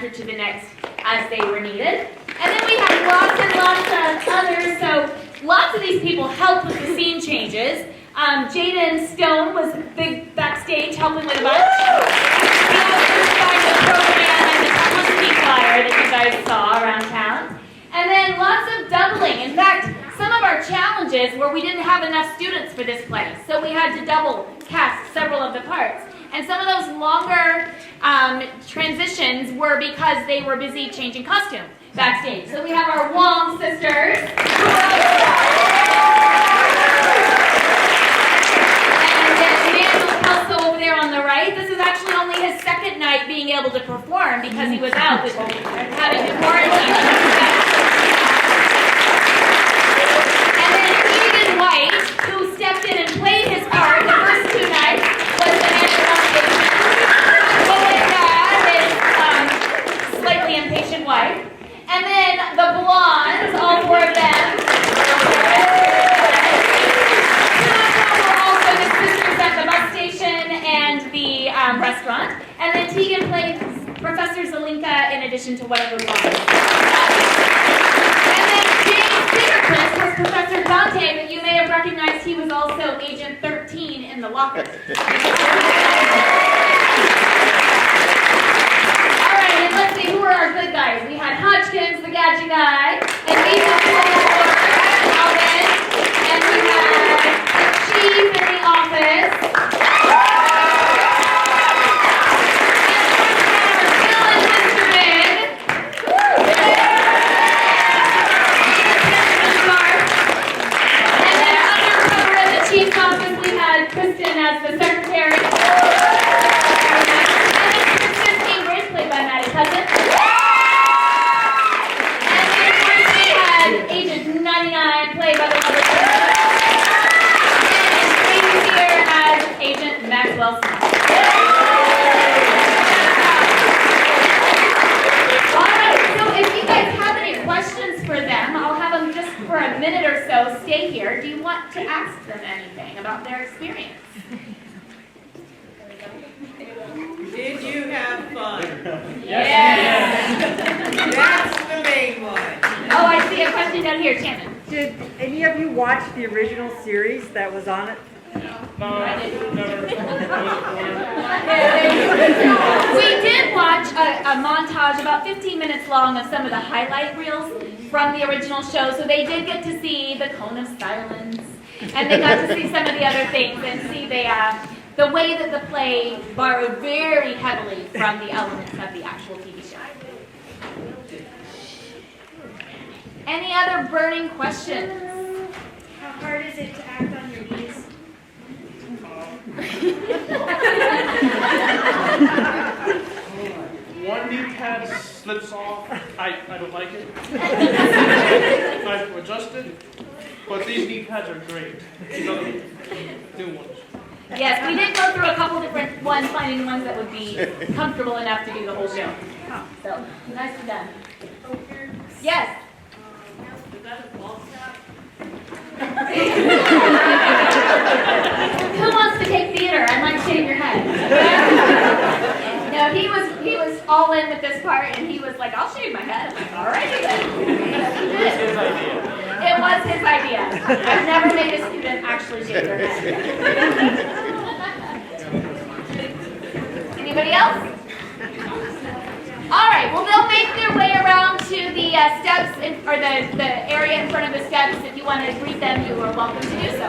To the next as they were needed. And then we had lots and lots of others, so lots of these people helped with the scene changes. Jaden Stone was big backstage helping with a bunch. We also started the program and the Publicity flyer that you guys saw around town. And then lots of doubling. In fact, some of our challenges were we didn't have enough students for this play, so we had to double cast several of the parts. And some of those longer transitions were because they were busy changing costume backstage. So we have our Wong sisters. And then also over there on the right. This is actually only his second night being able to perform because he was out having to quarantine. And then Eden White, who stepped in and played his part the first two nights, was the man slightly impatient wife. And then the blondes, all four of them. Two of them were also the sisters at the bus station and the restaurant. And then Tegan played Professor Zelinka in addition to whatever was. And then James Fingerprint was Professor Dante, but you may have recognized he was also Agent 13 in the locker. And let's see, who are our good guys? We had Hodgkins, the gadget guy, and Ethan Alvin, and we had Chief in the office, and Bill and Mr. Big, and then undercover in the Chief's office, we had Kristen as the secretary. here, Shannon. Did any of you watch the original series that was on it? We did watch a montage about 15 minutes long of some of the highlight reels from the original show, so they did get to see the cone of silence, and they got to see some of the other things and see the way that the play borrowed very heavily from the elements of the actual TV show. Any other burning questions? How hard is it to act on your knees? One knee pad slips off. I don't like it. I've adjusted, but these knee pads are great. New ones. Yes, we did go through a couple different ones, finding ones that would be comfortable enough to do the whole show. So, nicely done. Yes? Who wants to take theater? I might shave your head. No, he was all in with this part, and he was like, I'll shave my head. I'm like, all righty then. It was his idea. I've never made a student actually shave their head. Anybody else? All right, well, they'll make their way around to the steps, or the area in front of the steps. If you want to greet them, you are welcome to do so.